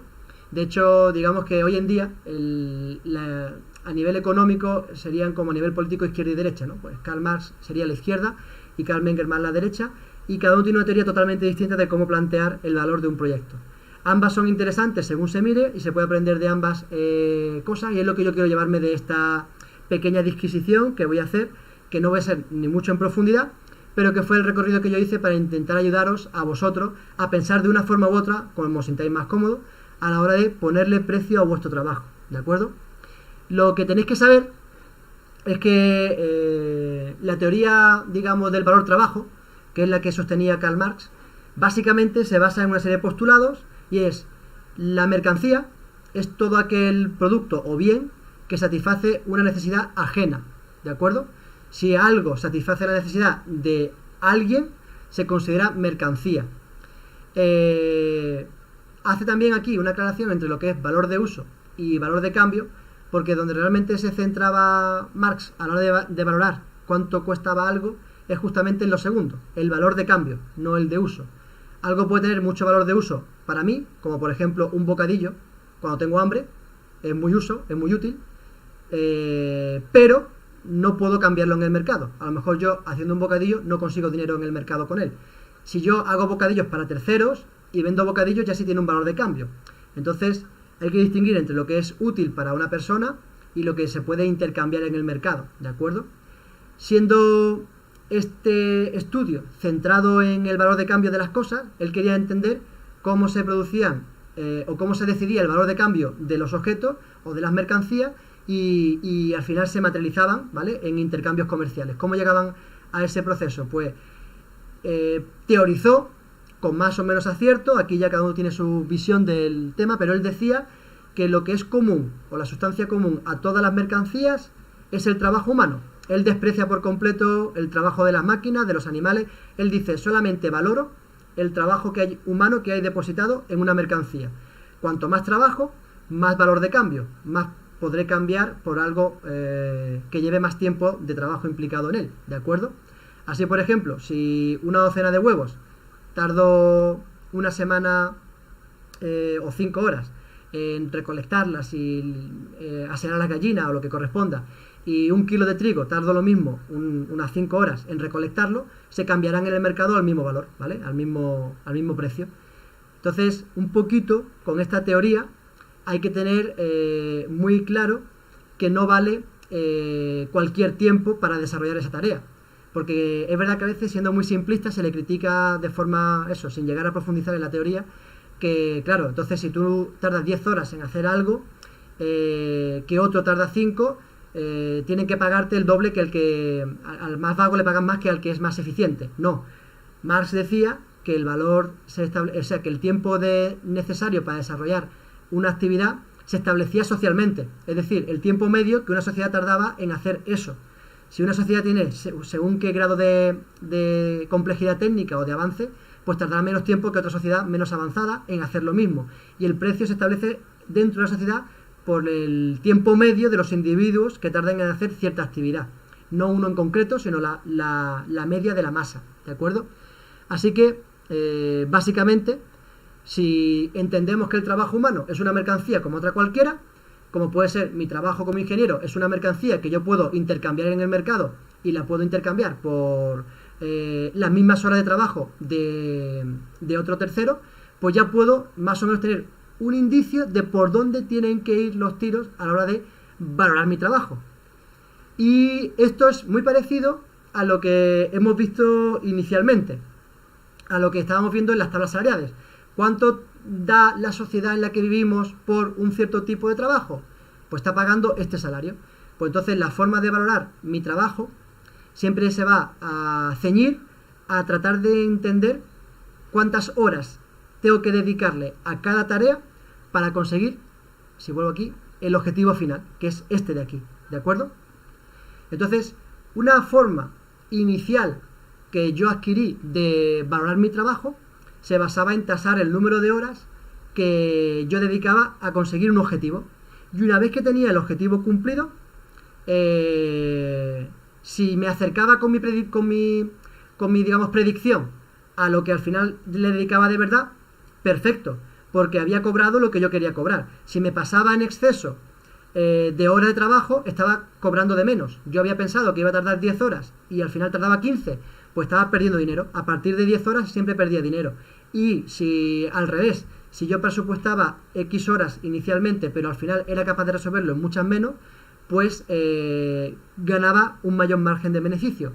De hecho, digamos que hoy en día, a nivel económico, serían como a nivel político izquierda y derecha, ¿no? Pues Karl Marx sería la izquierda y Karl Menger más la derecha, y cada uno tiene una teoría totalmente distinta de cómo plantear el valor de un proyecto. Ambas son interesantes según se mire y se puede aprender de ambas cosas, y es lo que yo quiero llevarme de esta pequeña disquisición que voy a hacer, que no voy a ser ni mucho en profundidad, pero que fue el recorrido que yo hice para intentar ayudaros a vosotros a pensar de una forma u otra, como os sintáis más cómodo, a la hora de ponerle precio a vuestro trabajo, ¿de acuerdo? Lo que tenéis que saber es que la teoría, digamos, del valor trabajo, que es la que sostenía Karl Marx, básicamente se basa en una serie de postulados, y es: la mercancía es todo aquel producto o bien que satisface una necesidad ajena, ¿de acuerdo? Si algo satisface la necesidad de alguien, se considera mercancía. Hace también aquí una aclaración entre lo que es valor de uso y valor de cambio, porque donde realmente se centraba Marx a la hora de valorar cuánto costaba algo es justamente en lo segundo, el valor de cambio, no el de uso. Algo puede tener mucho valor de uso para mí, como por ejemplo un bocadillo, cuando tengo hambre, es muy útil, pero no puedo cambiarlo en el mercado. A lo mejor yo, haciendo un bocadillo, no consigo dinero en el mercado con él. Si yo hago bocadillos para terceros y vendo bocadillos, ya sí tiene un valor de cambio. Entonces hay que distinguir entre lo que es útil para una persona y lo que se puede intercambiar en el mercado, ¿de acuerdo? Siendo este estudio centrado en el valor de cambio de las cosas, él quería entender cómo se producían o cómo se decidía el valor de cambio de los objetos o de las mercancías, y al final se materializaban, ¿vale?, en intercambios comerciales. ¿Cómo llegaban a ese proceso? Pues teorizó con más o menos acierto, aquí ya cada uno tiene su visión del tema, pero él decía que lo que es común o la sustancia común a todas las mercancías es el trabajo humano. Él desprecia por completo el trabajo de las máquinas, de los animales. Él dice: solamente valoro el trabajo que hay humano que hay depositado en una mercancía. Cuanto más trabajo, más valor de cambio, más podré cambiar por algo que lleve más tiempo de trabajo implicado en él, ¿de acuerdo? Así, por ejemplo, si una docena de huevos tardo una semana o 5 horas en recolectarlas y asear a la gallina o lo que corresponda, y 1 kilo de trigo tardo lo mismo, unas 5 horas en recolectarlo, se cambiarán en el mercado al mismo valor, ¿vale? Al mismo precio. Entonces, un poquito con esta teoría hay que tener muy claro que no vale cualquier tiempo para desarrollar esa tarea. Porque es verdad que a veces, siendo muy simplista, se le critica de forma, sin llegar a profundizar en la teoría, que claro, entonces si tú tardas 10 horas en hacer algo, que otro tarda 5, tienen que pagarte el doble, que al más vago le pagan más que al que es más eficiente. No. Marx decía que el valor que el tiempo necesario para desarrollar una actividad se establecía socialmente, es decir, el tiempo medio que una sociedad tardaba en hacer eso. Si una sociedad tiene según qué grado de complejidad técnica o de avance, pues tardará menos tiempo que otra sociedad menos avanzada en hacer lo mismo. Y el precio se establece dentro de la sociedad por el tiempo medio de los individuos que tardan en hacer cierta actividad. No uno en concreto, sino la media de la masa, ¿de acuerdo? Así que, básicamente, Si entendemos que el trabajo humano es una mercancía como otra cualquiera, como puede ser mi trabajo como ingeniero, es una mercancía que yo puedo intercambiar en el mercado y la puedo intercambiar por las mismas horas de trabajo de otro tercero, pues ya puedo más o menos tener un indicio de por dónde tienen que ir los tiros a la hora de valorar mi trabajo. Y esto es muy parecido a lo que hemos visto inicialmente, a lo que estábamos viendo en las tablas salariales. ¿Cuánto da la sociedad en la que vivimos por un cierto tipo de trabajo? Pues está pagando este salario. Pues entonces la forma de valorar mi trabajo siempre se va a ceñir a tratar de entender cuántas horas tengo que dedicarle a cada tarea para conseguir, si vuelvo aquí, el objetivo final, que es este de aquí, ¿de acuerdo? Entonces, una forma inicial que yo adquirí de valorar mi trabajo se basaba en tasar el número de horas que yo dedicaba a conseguir un objetivo. Y una vez que tenía el objetivo cumplido, si me acercaba con mi digamos, predicción a lo que al final le dedicaba de verdad, perfecto, porque había cobrado lo que yo quería cobrar. Si me pasaba en exceso de horas de trabajo, estaba cobrando de menos. Yo había pensado que iba a tardar 10 horas y al final tardaba 15, pues estaba perdiendo dinero. A partir de 10 horas siempre perdía dinero. Y si al revés, si yo presupuestaba X horas inicialmente, pero al final era capaz de resolverlo en muchas menos, pues ganaba un mayor margen de beneficio.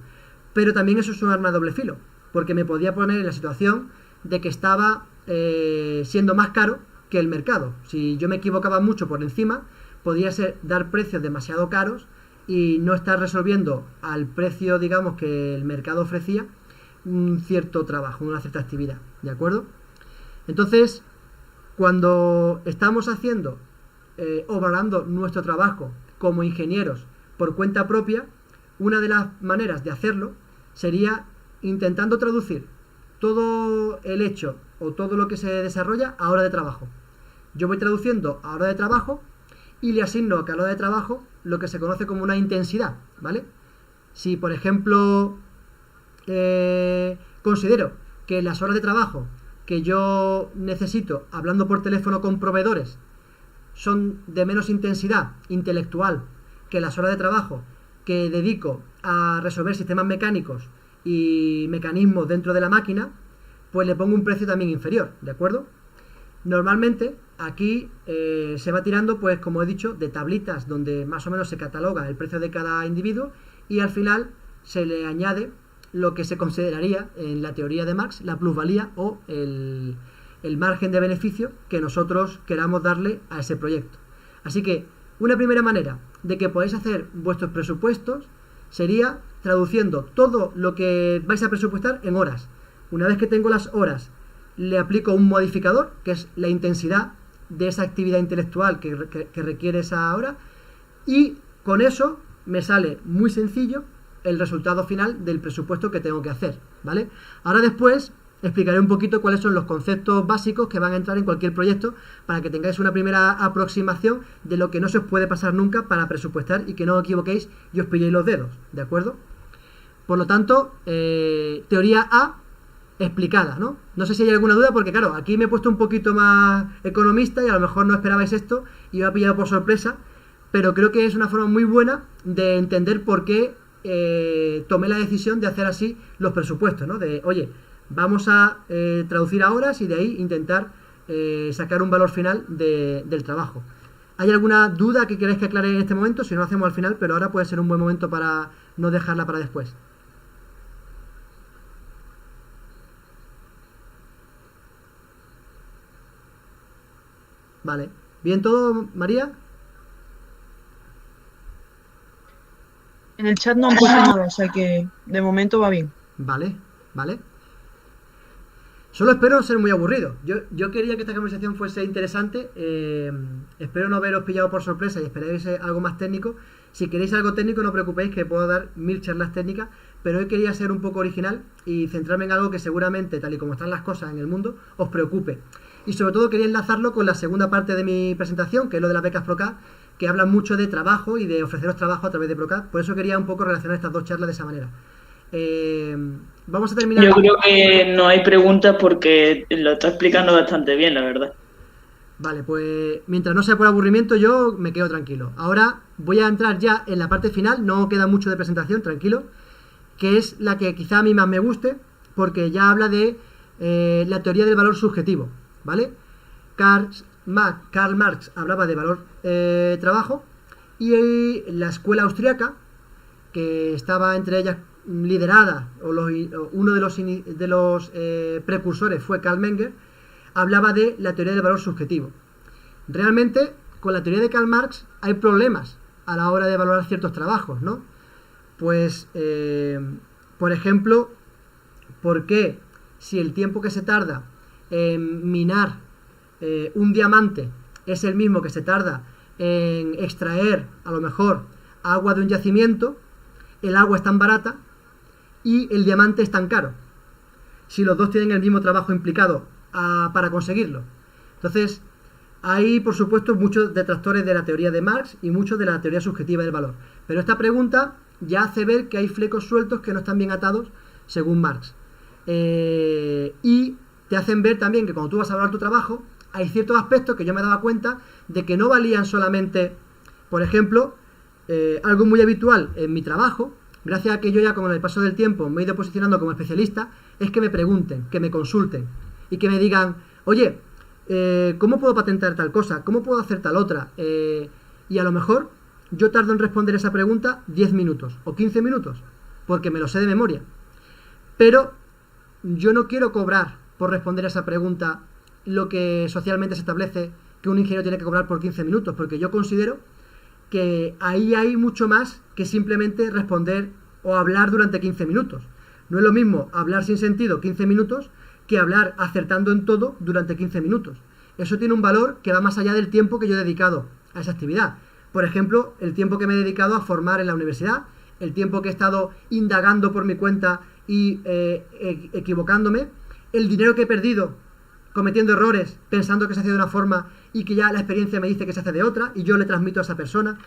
Pero también eso es un arma de doble filo, porque me podía poner en la situación de que estaba siendo más caro que el mercado. Si yo me equivocaba mucho por encima, podía ser dar precios demasiado caros y no estar resolviendo al precio, digamos, que el mercado ofrecía un cierto trabajo, una cierta actividad, ¿de acuerdo? Entonces, cuando estamos haciendo o valorando nuestro trabajo como ingenieros por cuenta propia, una de las maneras de hacerlo sería intentando traducir todo el hecho o todo lo que se desarrolla a hora de trabajo. Yo voy traduciendo a hora de trabajo y le asigno a cada hora de trabajo lo que se conoce como una intensidad, ¿vale? Si, por ejemplo, considero que las horas de trabajo que yo necesito hablando por teléfono con proveedores son de menos intensidad intelectual que las horas de trabajo que dedico a resolver sistemas mecánicos y mecanismos dentro de la máquina, pues le pongo un precio también inferior, ¿de acuerdo? Normalmente aquí se va tirando, pues como he dicho, de tablitas donde más o menos se cataloga el precio de cada individuo y al final se le añade lo que se consideraría en la teoría de Marx la plusvalía o el margen de beneficio que nosotros queramos darle a ese proyecto. Así que una primera manera de que podáis hacer vuestros presupuestos sería traduciendo todo lo que vais a presupuestar en horas. Una vez que tengo las horas, le aplico un modificador, que es la intensidad de esa actividad intelectual que requiere esa hora, y con eso me sale muy sencillo el resultado final del presupuesto que tengo que hacer, ¿vale? Ahora después explicaré un poquito cuáles son los conceptos básicos que van a entrar en cualquier proyecto para que tengáis una primera aproximación de lo que no se os puede pasar nunca para presupuestar y que no os equivoquéis y os pilléis los dedos, ¿de acuerdo? Por lo tanto, teoría A explicada, ¿no? No sé si hay alguna duda porque, claro, aquí me he puesto un poquito más economista y a lo mejor no esperabais esto y os ha pillado por sorpresa, pero creo que es una forma muy buena de entender por qué tomé la decisión de hacer así los presupuestos, ¿no? De, oye, vamos a traducir a horas y de ahí intentar sacar un valor final del trabajo. ¿Hay alguna duda que queráis que aclare en este momento? Si no, lo hacemos al final, pero ahora puede ser un buen momento para no dejarla para después. Vale. ¿Bien todo, María? En el chat no han puesto nada, o sea que de momento va bien. Vale, vale. Solo espero no ser muy aburrido. Yo quería que esta conversación fuese interesante. Espero no haberos pillado por sorpresa y esperéis algo más técnico. Si queréis algo técnico, no os preocupéis, que puedo dar 1000 charlas técnicas. Pero hoy quería ser un poco original y centrarme en algo que seguramente, tal y como están las cosas en el mundo, os preocupe. Y sobre todo quería enlazarlo con la segunda parte de mi presentación, que es lo de las becas Procad, que hablan mucho de trabajo y de ofreceros trabajo a través de Procad. Por eso quería un poco relacionar estas dos charlas de esa manera. Eh, vamos a terminar. Yo creo que no hay preguntas porque lo está explicando bastante bien, la verdad. Vale, pues mientras no sea por aburrimiento yo me quedo tranquilo. Ahora voy a entrar ya en la parte final, no queda mucho de presentación, tranquilo, que es la que quizá a mí más me guste, porque ya habla de la teoría del valor subjetivo, ¿vale? Karl Marx hablaba de valor trabajo, y la escuela austriaca, que estaba entre ellas liderada, uno de los precursores fue Karl Menger, hablaba de la teoría del valor subjetivo. Realmente, con la teoría de Karl Marx hay problemas a la hora de valorar ciertos trabajos, ¿no? Pues, por ejemplo, ¿por qué si el tiempo que se tarda en minar un diamante es el mismo que se tarda en extraer, a lo mejor, agua de un yacimiento, el agua es tan barata y el diamante es tan caro? Si los dos tienen el mismo trabajo implicado para conseguirlo. Entonces, hay, por supuesto, muchos detractores de la teoría de Marx y muchos de la teoría subjetiva del valor. Pero esta pregunta ya hace ver que hay flecos sueltos que no están bien atados según Marx. Y te hacen ver también que cuando tú vas a valorar tu trabajo, hay ciertos aspectos que yo me daba cuenta de que no valían solamente, por ejemplo, algo muy habitual en mi trabajo, gracias a que yo ya con el paso del tiempo me he ido posicionando como especialista, es que me pregunten, que me consulten y que me digan, oye, ¿cómo puedo patentar tal cosa? ¿Cómo puedo hacer tal otra? Y a lo mejor yo tardo en responder esa pregunta 10 minutos o 15 minutos, porque me lo sé de memoria. Pero yo no quiero cobrar por responder a esa pregunta lo que socialmente se establece que un ingeniero tiene que cobrar por 15 minutos, porque yo considero que ahí hay mucho más que simplemente responder o hablar durante 15 minutos. No es lo mismo hablar sin sentido 15 minutos que hablar acertando en todo durante 15 minutos. Eso tiene un valor que va más allá del tiempo que yo he dedicado a esa actividad. Por ejemplo, el tiempo que me he dedicado a formar en la universidad, el tiempo que he estado indagando por mi cuenta y equivocándome, el dinero que he perdido cometiendo errores, pensando que se hace de una forma y que ya la experiencia me dice que se hace de otra y yo le transmito a esa persona.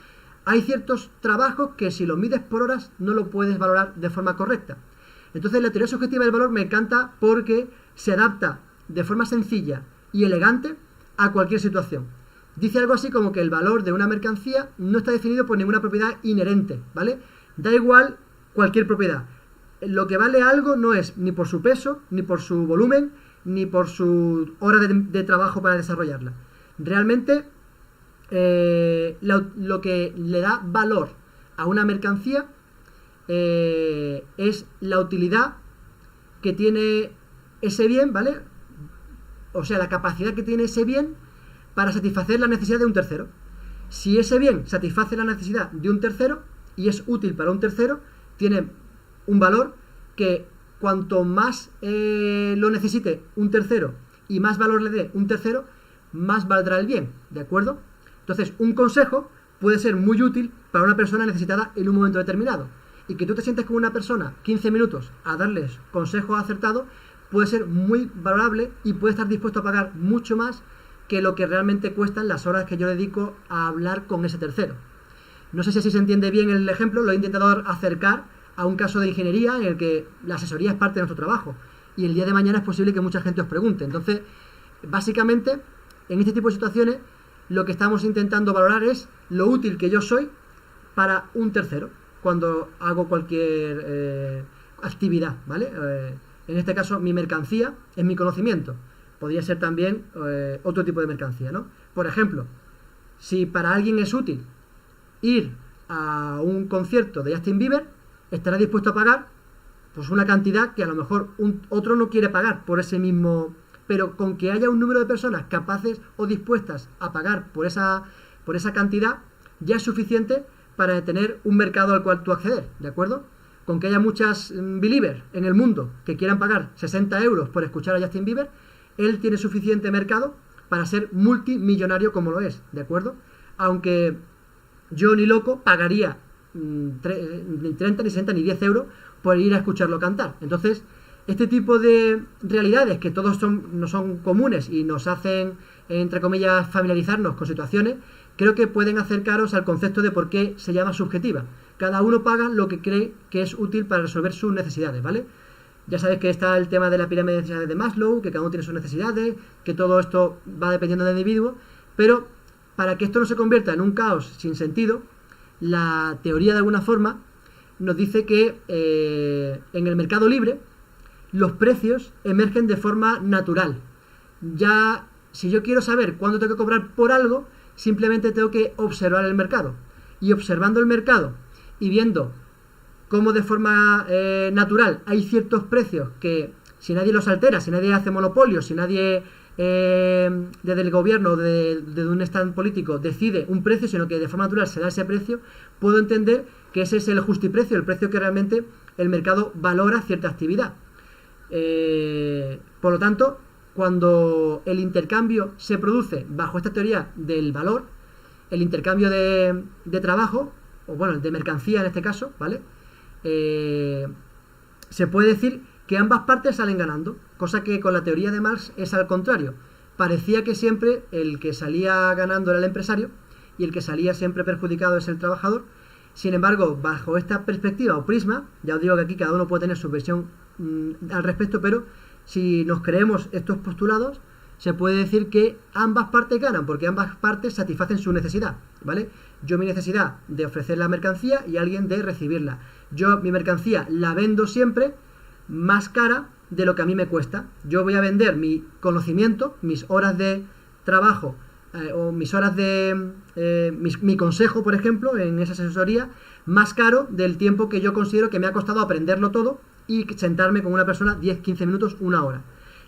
Hay ciertos trabajos que si los mides por horas no lo puedes valorar de forma correcta. Entonces la teoría subjetiva del valor me encanta porque se adapta de forma sencilla y elegante a cualquier situación. Dice algo así como que el valor de una mercancía no está definido por ninguna propiedad inherente, ¿vale? Da igual cualquier propiedad. Lo que vale algo no es ni por su peso, ni por su volumen, ni por su hora de trabajo para desarrollarla. Realmente lo que le da valor a una mercancía es la utilidad que tiene ese bien, ¿vale? O sea, la capacidad que tiene ese bien para satisfacer la necesidad de un tercero. Si ese bien satisface la necesidad de un tercero y es útil para un tercero, tiene un valor que cuanto más lo necesite un tercero y más valor le dé un tercero, más valdrá el bien, ¿de acuerdo? Entonces, un consejo puede ser muy útil para una persona necesitada en un momento determinado. Y que tú te sientes con una persona 15 minutos a darles consejos acertados puede ser muy valorable y puede estar dispuesto a pagar mucho más que lo que realmente cuestan las horas que yo dedico a hablar con ese tercero. No sé si así se entiende bien el ejemplo, lo he intentado acercar a un caso de ingeniería en el que la asesoría es parte de nuestro trabajo y el día de mañana es posible que mucha gente os pregunte. Entonces, básicamente, en este tipo de situaciones, lo que estamos intentando valorar es lo útil que yo soy para un tercero cuando hago cualquier actividad, ¿vale? En este caso, mi mercancía es mi conocimiento. Podría ser también otro tipo de mercancía, ¿no? Por ejemplo, si para alguien es útil ir a un concierto de Justin Bieber, estará dispuesto a pagar pues una cantidad que a lo mejor otro no quiere pagar por ese mismo, pero con que haya un número de personas capaces o dispuestas a pagar por esa cantidad ya es suficiente para tener un mercado al cual tú acceder, ¿de acuerdo? Con que haya muchas believers en el mundo que quieran pagar 60 euros por escuchar a Justin Bieber, él tiene suficiente mercado para ser multimillonario como lo es, ¿de acuerdo? Aunque yo ni loco pagaría ni 30, ni 60, ni 10 euros por ir a escucharlo cantar. Entonces, este tipo de realidades que todos no son comunes y nos hacen, entre comillas, familiarizarnos con situaciones, creo que pueden acercaros al concepto de por qué se llama subjetiva. Cada uno paga lo que cree que es útil para resolver sus necesidades, ¿vale? Ya sabéis que está el tema de la pirámide de necesidades de Maslow, que cada uno tiene sus necesidades, que todo esto va dependiendo del individuo, pero para que esto no se convierta en un caos sin sentido, la teoría de alguna forma nos dice que en el mercado libre los precios emergen de forma natural. Ya, si yo quiero saber cuándo tengo que cobrar por algo, simplemente tengo que observar el mercado. Y observando el mercado y viendo cómo de forma natural hay ciertos precios que, si nadie los altera, si nadie hace monopolio, si nadie desde el gobierno, desde un stand político, decide un precio, sino que de forma natural se da ese precio, puedo entender que ese es el justiprecio, el precio que realmente el mercado valora cierta actividad. Por lo tanto, cuando el intercambio se produce bajo esta teoría del valor, el intercambio de trabajo, o bueno, de mercancía en este caso, ¿vale? Se puede decir que ambas partes salen ganando, cosa que con la teoría de Marx es al contrario. Parecía que siempre el que salía ganando era el empresario y el que salía siempre perjudicado es el trabajador. Sin embargo, bajo esta perspectiva o prisma, ya os digo que aquí cada uno puede tener su versión al respecto, pero si nos creemos estos postulados, se puede decir que ambas partes ganan, porque ambas partes satisfacen su necesidad, ¿vale? Yo mi necesidad de ofrecer la mercancía y alguien de recibirla. Yo mi mercancía la vendo siempre más cara de lo que a mí me cuesta. Yo voy a vender mi conocimiento, mis horas de trabajo o mis horas de mi consejo, por ejemplo, en esa asesoría, más caro del tiempo que yo considero que me ha costado aprenderlo todo y sentarme con una persona 10, 15 minutos, una hora.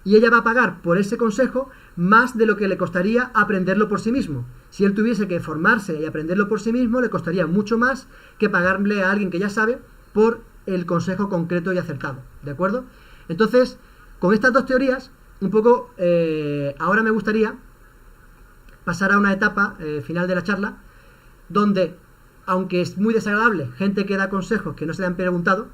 Y ella va a pagar por ese consejo más de lo que le costaría aprenderlo por sí mismo. Si él tuviese que formarse y aprenderlo por sí mismo, le costaría mucho más que pagarle a alguien que ya sabe por el consejo concreto y acertado, ¿de acuerdo? Entonces, con estas dos teorías, un poco, ahora me gustaría pasar a una etapa final de la charla, donde, aunque es muy desagradable, gente que da consejos que no se le han preguntado,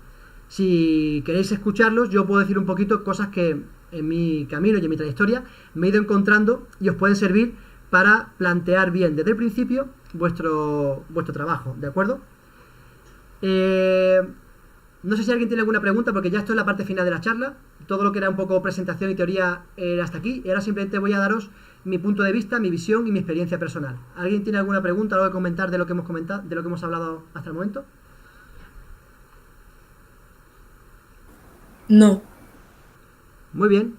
si queréis escucharlos, yo puedo decir un poquito cosas que en mi camino y en mi trayectoria me he ido encontrando y os pueden servir para plantear bien desde el principio vuestro trabajo, ¿de acuerdo? No sé si alguien tiene alguna pregunta, porque ya esto es la parte final de la charla. Todo lo que era un poco presentación y teoría era hasta aquí, y ahora simplemente voy a daros mi punto de vista, mi visión y mi experiencia personal. ¿Alguien tiene alguna pregunta, algo que comentar de lo que hemos comentado, de lo que hemos hablado hasta el momento? No. Muy bien.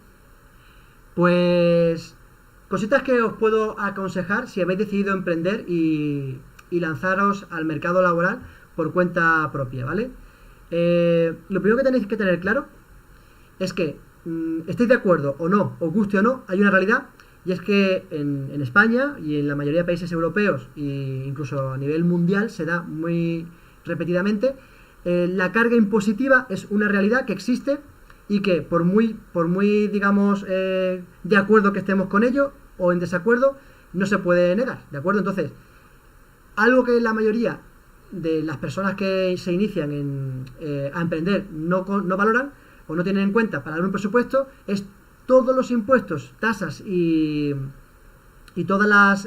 Pues cositas que os puedo aconsejar si habéis decidido emprender y lanzaros al mercado laboral por cuenta propia, ¿vale? Lo primero que tenéis que tener claro es que estéis de acuerdo o no, os guste o no, hay una realidad, y es que en España y en la mayoría de países europeos e incluso a nivel mundial se da muy repetidamente. La carga impositiva es una realidad que existe y que por muy digamos, de acuerdo que estemos con ello o en desacuerdo, no se puede negar, ¿de acuerdo? Entonces, algo que la mayoría de las personas que se inician a emprender no valoran o no tienen en cuenta para dar un presupuesto es todos los impuestos, tasas y todas las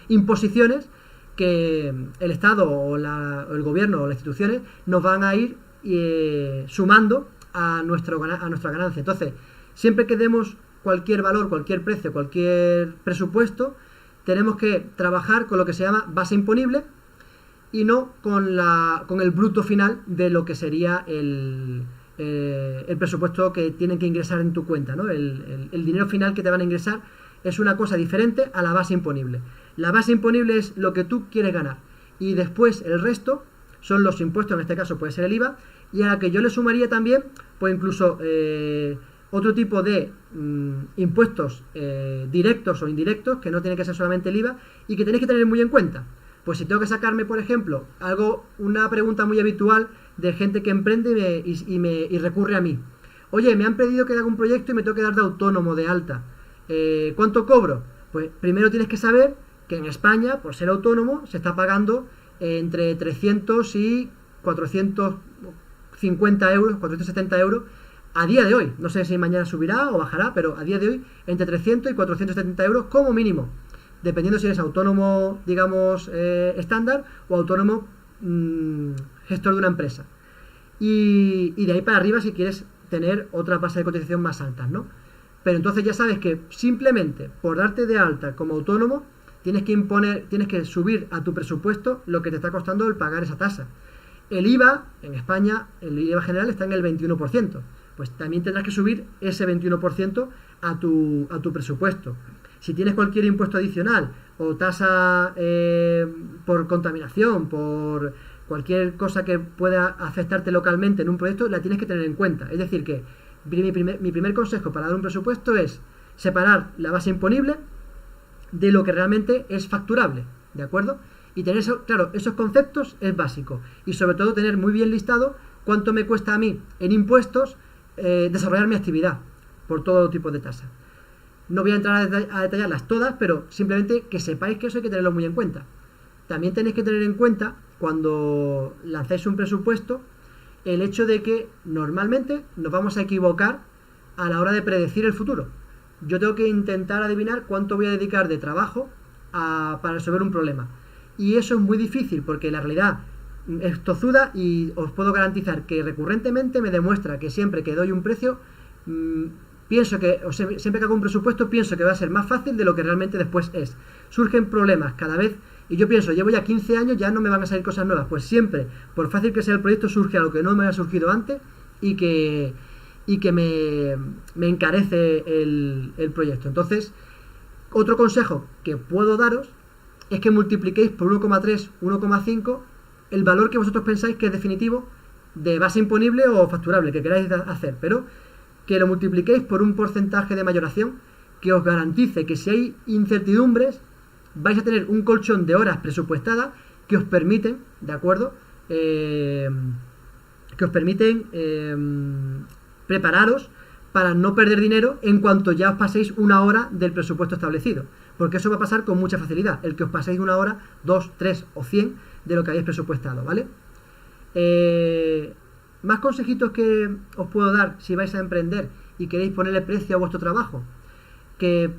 imposiciones que el Estado o el gobierno o las instituciones nos van a ir sumando a nuestra ganancia. Entonces, siempre que demos cualquier valor, cualquier precio, cualquier presupuesto, tenemos que trabajar con lo que se llama base imponible y no con el bruto final de lo que sería el presupuesto que tienen que ingresar en tu cuenta, ¿no? El dinero final que te van a ingresar es una cosa diferente a la base imponible. La base imponible es lo que tú quieres ganar y después el resto son los impuestos, en este caso puede ser el IVA, y a la que yo le sumaría también, pues incluso otro tipo de impuestos directos o indirectos, que no tiene que ser solamente el IVA, y que tenéis que tener muy en cuenta. Pues si tengo que sacarme, por ejemplo, una pregunta muy habitual de gente que emprende y recurre a mí. Oye, me han pedido que haga un proyecto y me tengo que dar de autónomo, de alta. ¿Cuánto cobro? Pues primero tienes que saber que en España, por ser autónomo, se está pagando entre 300 y 450 euros, 470 euros a día de hoy. No sé si mañana subirá o bajará, pero a día de hoy entre 300 y 470 euros como mínimo. dependiendo si eres autónomo, digamos, estándar o autónomo gestor de una empresa. Y de ahí para arriba si quieres tener otras bases de cotización más altas, ¿no? Pero entonces ya sabes que simplemente por darte de alta como autónomo tienes que subir a tu presupuesto lo que te está costando el pagar esa tasa. El IVA, en España, el IVA general está en el 21%. Pues también tendrás que subir ese 21% a tu presupuesto. Si tienes cualquier impuesto adicional o tasa por contaminación, por cualquier cosa que pueda afectarte localmente en un proyecto, la tienes que tener en cuenta. Es decir, que mi primer consejo para dar un presupuesto es separar la base imponible de lo que realmente es facturable, ¿de acuerdo? Y tener eso, claro, esos conceptos es básico. Y sobre todo tener muy bien listado cuánto me cuesta a mí en impuestos desarrollar mi actividad por todo tipo de tasas. No voy a entrar a detallarlas todas, pero simplemente que sepáis que eso hay que tenerlo muy en cuenta. También tenéis que tener en cuenta, cuando lancéis un presupuesto, el hecho de que normalmente nos vamos a equivocar a la hora de predecir el futuro. Yo tengo que intentar adivinar cuánto voy a dedicar de trabajo para resolver un problema. Y eso es muy difícil porque la realidad es tozuda y os puedo garantizar que recurrentemente me demuestra que siempre que doy un precio, siempre que hago un presupuesto pienso que va a ser más fácil de lo que realmente después es. Surgen problemas cada vez y yo pienso, llevo ya 15 años, ya no me van a salir cosas nuevas. Pues siempre, por fácil que sea el proyecto, surge algo que no me ha surgido antes y que me encarece el proyecto. Entonces, otro consejo que puedo daros es que multipliquéis por 1,3, 1,5 el valor que vosotros pensáis que es definitivo de base imponible o facturable que queráis hacer, pero que lo multipliquéis por un porcentaje de mayoración que os garantice que si hay incertidumbres vais a tener un colchón de horas presupuestadas que os permiten, ¿de acuerdo? Prepararos para no perder dinero en cuanto ya os paséis una hora del presupuesto establecido, porque eso va a pasar con mucha facilidad, el que os paséis una hora, 2, 3 o 100 de lo que habéis presupuestado, ¿vale? Más consejitos que os puedo dar si vais a emprender y queréis ponerle precio a vuestro trabajo, que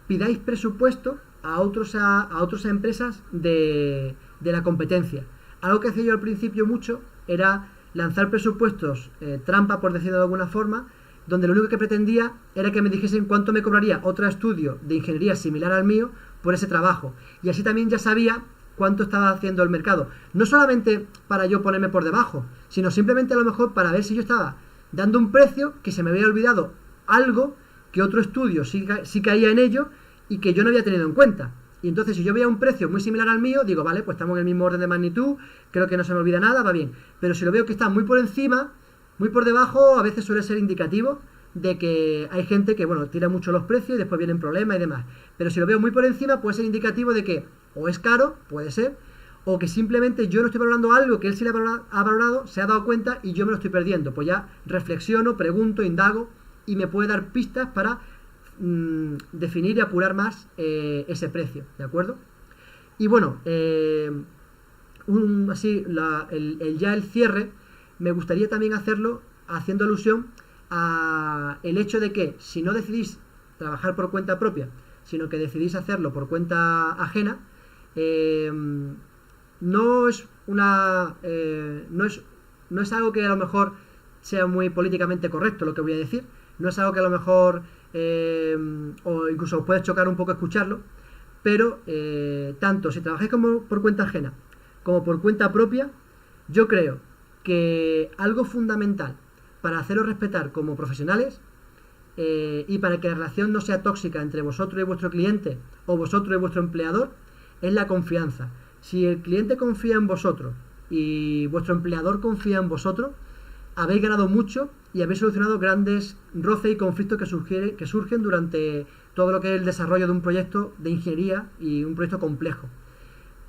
pidáis presupuesto a otras empresas de la competencia. Algo que hacía yo al principio mucho era lanzar presupuestos trampa, por decirlo de alguna forma, donde lo único que pretendía era que me dijesen cuánto me cobraría otro estudio de ingeniería similar al mío por ese trabajo. Y así también ya sabía cuánto estaba haciendo el mercado. No solamente para yo ponerme por debajo, sino simplemente a lo mejor para ver si yo estaba dando un precio que se me había olvidado algo que otro estudio sí caía en ello y que yo no había tenido en cuenta. Y entonces si yo veía un precio muy similar al mío, digo, vale, pues estamos en el mismo orden de magnitud, creo que no se me olvida nada, va bien. Pero si lo veo que está muy por encima, muy por debajo, a veces suele ser indicativo de que hay gente que, bueno, tira mucho los precios y después vienen problemas y demás. Pero si lo veo muy por encima, puede ser indicativo de que o es caro, puede ser, o que simplemente yo no estoy valorando algo que él sí le ha valorado, se ha dado cuenta y yo me lo estoy perdiendo. Pues ya reflexiono, pregunto, indago y me puede dar pistas para definir y apurar más ese precio, ¿de acuerdo? Y bueno, el cierre me gustaría también hacerlo haciendo alusión a el hecho de que si no decidís trabajar por cuenta propia, sino que decidís hacerlo por cuenta ajena, no es algo que a lo mejor sea muy políticamente correcto lo que voy a decir, no es algo que a lo mejor o incluso os puede chocar un poco escucharlo, pero tanto si trabajáis como por cuenta ajena como por cuenta propia, yo creo que algo fundamental para haceros respetar como profesionales y para que la relación no sea tóxica entre vosotros y vuestro cliente o vosotros y vuestro empleador es la confianza. Si el cliente confía en vosotros y vuestro empleador confía en vosotros, habéis ganado mucho y habéis solucionado grandes roces y conflictos que surgen durante todo lo que es el desarrollo de un proyecto de ingeniería y un proyecto complejo.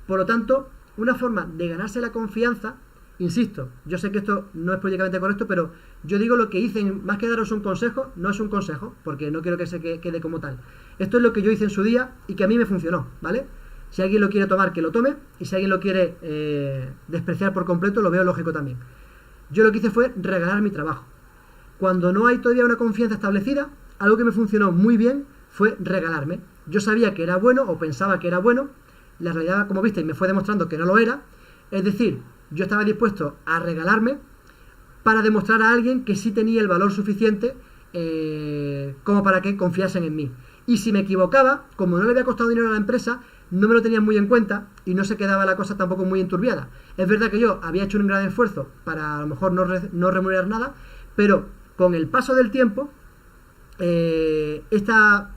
Por lo tanto, una forma de ganarse la confianza, insisto, yo sé que esto no es políticamente correcto, pero yo digo lo que hice, más que daros un consejo, no es un consejo, porque no quiero que se quede como tal. Esto es lo que yo hice en su día y que a mí me funcionó, ¿vale? Si alguien lo quiere tomar, que lo tome, y si alguien lo quiere despreciar por completo, lo veo lógico también. Yo lo que hice fue regalar mi trabajo. Cuando no hay todavía una confianza establecida, algo que me funcionó muy bien fue regalarme. Yo sabía que era bueno o pensaba que era bueno, la realidad, como visteis, me fue demostrando que no lo era. Es decir, yo estaba dispuesto a regalarme para demostrar a alguien que sí tenía el valor suficiente como para que confiasen en mí. Y si me equivocaba, como no le había costado dinero a la empresa, no me lo tenían muy en cuenta y no se quedaba la cosa tampoco muy enturbiada. Es verdad que yo había hecho un gran esfuerzo para a lo mejor no remunerar nada, pero con el paso del tiempo, esta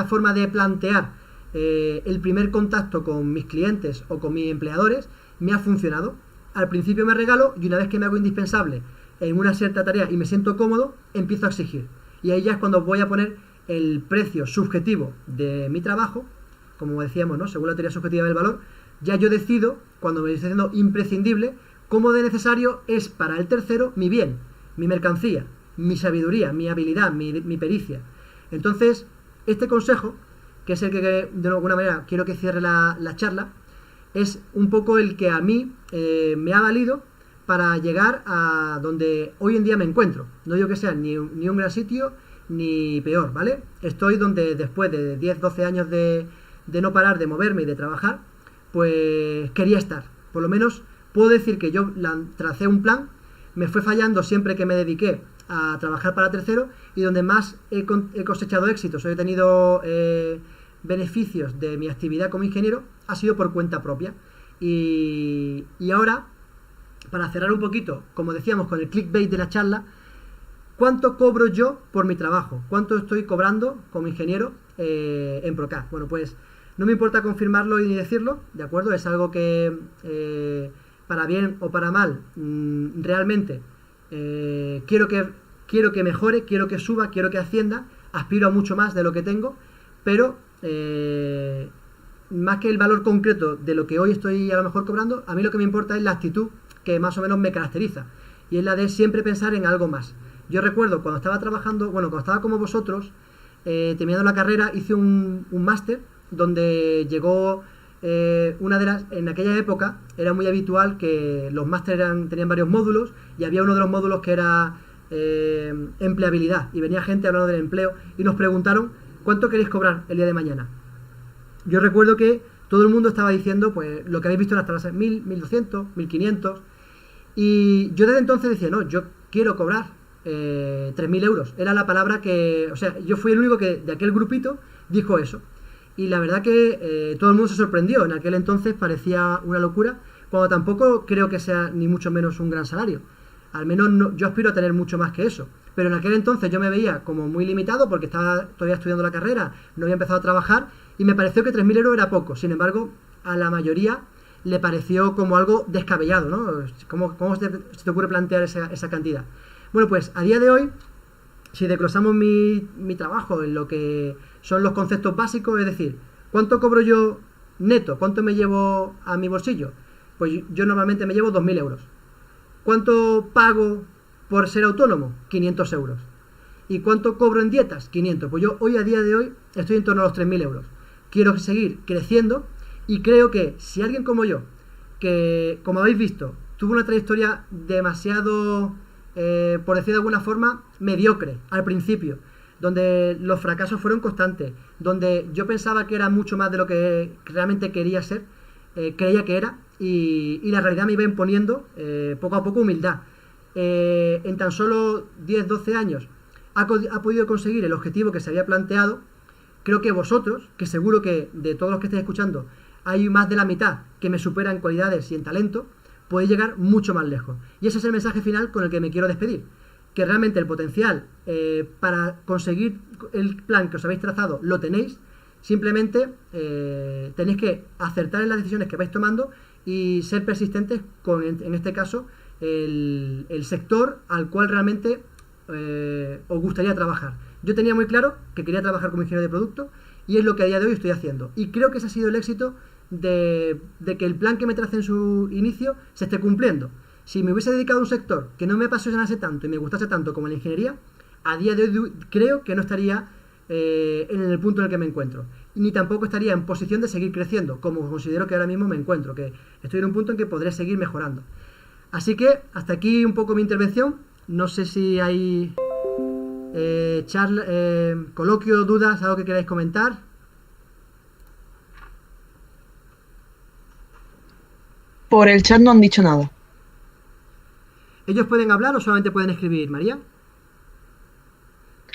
forma de plantear el primer contacto con mis clientes o con mis empleadores me ha funcionado. Al principio me regalo y una vez que me hago indispensable en una cierta tarea y me siento cómodo, empiezo a exigir. Y ahí ya es cuando voy a poner el precio subjetivo de mi trabajo, como decíamos, ¿no? Según la teoría subjetiva del valor, ya yo decido, cuando me estoy haciendo imprescindible, cómo de necesario es para el tercero mi bien, mi mercancía, mi sabiduría, mi habilidad, mi pericia. Entonces, este consejo, que es el que de alguna manera quiero que cierre la charla, es un poco el que a mí me ha valido para llegar a donde hoy en día me encuentro. No digo que sea ni un gran sitio, ni peor, ¿vale? Estoy donde después de 10, 12 años de no parar de moverme y de trabajar, pues quería estar. Por lo menos puedo decir que yo tracé un plan, me fue fallando siempre que me dediqué a trabajar para tercero y donde más he cosechado éxitos, he tenido beneficios de mi actividad como ingeniero, ha sido por cuenta propia. Y ahora, para cerrar un poquito, como decíamos con el clickbait de la charla, ¿cuánto cobro yo por mi trabajo? ¿Cuánto estoy cobrando como ingeniero en Procar? Bueno, pues no me importa confirmarlo y ni decirlo, ¿de acuerdo? Es algo que, para bien o para mal, realmente quiero que mejore, quiero que suba, quiero que ascienda, aspiro a mucho más de lo que tengo, pero más que el valor concreto de lo que hoy estoy a lo mejor cobrando, a mí lo que me importa es la actitud que más o menos me caracteriza, y es la de siempre pensar en algo más. Yo recuerdo cuando estaba trabajando, bueno, cuando estaba como vosotros, terminando la carrera, hice un máster donde llegó en aquella época era muy habitual que los másteres tenían varios módulos y había uno de los módulos que era empleabilidad, y venía gente hablando del empleo y nos preguntaron ¿cuánto queréis cobrar el día de mañana? Yo recuerdo que todo el mundo estaba diciendo pues lo que habéis visto en las clases, 1000, 1200, 1500, y yo desde entonces decía, no, yo quiero cobrar 3.000 euros. Era la palabra que, o sea, yo fui el único que de aquel grupito dijo eso. Y la verdad que todo el mundo se sorprendió. En aquel entonces parecía una locura, cuando tampoco creo que sea ni mucho menos un gran salario. Al menos no, yo aspiro a tener mucho más que eso. Pero en aquel entonces yo me veía como muy limitado porque estaba todavía estudiando la carrera, no había empezado a trabajar y me pareció que 3.000 euros era poco. Sin embargo, a la mayoría le pareció como algo descabellado, ¿no? ¿Cómo se te ocurre plantear esa cantidad? Bueno, pues a día de hoy, si desglosamos mi trabajo en lo que son los conceptos básicos, es decir, ¿cuánto cobro yo neto? ¿Cuánto me llevo a mi bolsillo? Pues yo normalmente me llevo 2.000 euros. ¿Cuánto pago por ser autónomo? 500 euros. ¿Y cuánto cobro en dietas? 500. Pues yo hoy, a día de hoy, estoy en torno a los 3.000 euros. Quiero seguir creciendo y creo que si alguien como yo, que como habéis visto, tuvo una trayectoria demasiado, por decir de alguna forma, mediocre al principio, donde los fracasos fueron constantes, donde yo pensaba que era mucho más de lo que realmente quería ser, creía que era, y la realidad me iba imponiendo poco a poco humildad. En tan solo 10, 12 años ha podido conseguir el objetivo que se había planteado. Creo que vosotros, que seguro que de todos los que estáis escuchando hay más de la mitad que me supera en cualidades y en talento, podéis llegar mucho más lejos. Y ese es el mensaje final con el que me quiero despedir, que realmente el potencial para conseguir el plan que os habéis trazado lo tenéis. Simplemente tenéis que acertar en las decisiones que vais tomando y ser persistentes con, en este caso, el sector al cual realmente os gustaría trabajar. Yo tenía muy claro que quería trabajar como ingeniero de producto y es lo que a día de hoy estoy haciendo. Y creo que ese ha sido el éxito de que el plan que me tracé en su inicio se esté cumpliendo. Si me hubiese dedicado a un sector que no me apasionase tanto y me gustase tanto como la ingeniería, a día de hoy creo que no estaría en el punto en el que me encuentro. Ni tampoco estaría en posición de seguir creciendo, como considero que ahora mismo me encuentro, que estoy en un punto en que podré seguir mejorando. Así que hasta aquí un poco mi intervención. No sé si hay coloquio, dudas, algo que queráis comentar. Por el chat no han dicho nada. ¿Ellos pueden hablar o solamente pueden escribir, María?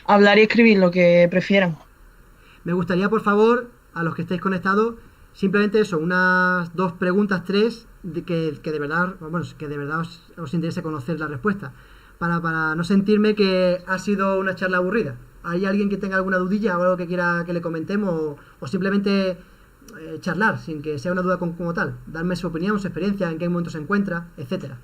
Hablar y escribir lo que prefieran. Me gustaría, por favor, a los que estéis conectados, simplemente eso, unas 2 preguntas, 3, que de verdad, bueno, que de verdad os interese conocer la respuesta, para no sentirme que ha sido una charla aburrida. ¿Hay alguien que tenga alguna dudilla o algo que quiera que le comentemos o simplemente charlar sin que sea una duda como tal? Darme su opinión, su experiencia, en qué momento se encuentra, etcétera.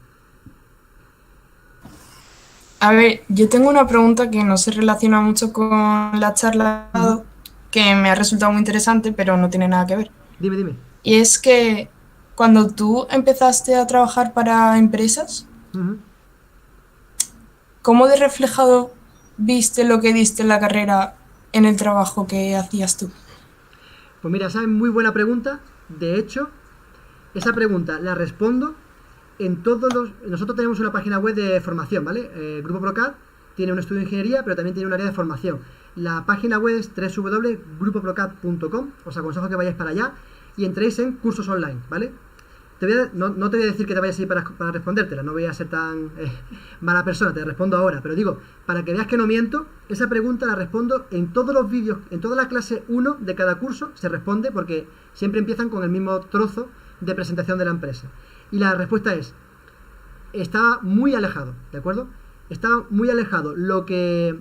A ver, yo tengo una pregunta que no se relaciona mucho con la charla, que me ha resultado muy interesante, pero no tiene nada que ver. Dime. Y es que cuando tú empezaste a trabajar para empresas, ¿cómo de reflejado viste lo que diste en la carrera en el trabajo que hacías tú? Pues mira, esa es muy buena pregunta. De hecho, esa pregunta la respondo en todos los... Nosotros tenemos una página web de formación, ¿vale? Grupo Procad tiene un estudio de ingeniería, pero también tiene un área de formación. La página web es www.grupoprocad.com. Os aconsejo que vayáis para allá y entréis en cursos online, ¿vale? No te voy a decir que te vayas a ir para respondértela, no voy a ser tan mala persona, te respondo ahora, pero digo, para que veas que no miento, esa pregunta la respondo en todos los vídeos, en toda la clase 1 de cada curso se responde, porque siempre empiezan con el mismo trozo de presentación de la empresa. Y la respuesta es, estaba muy alejado, ¿de acuerdo? Estaba muy alejado lo que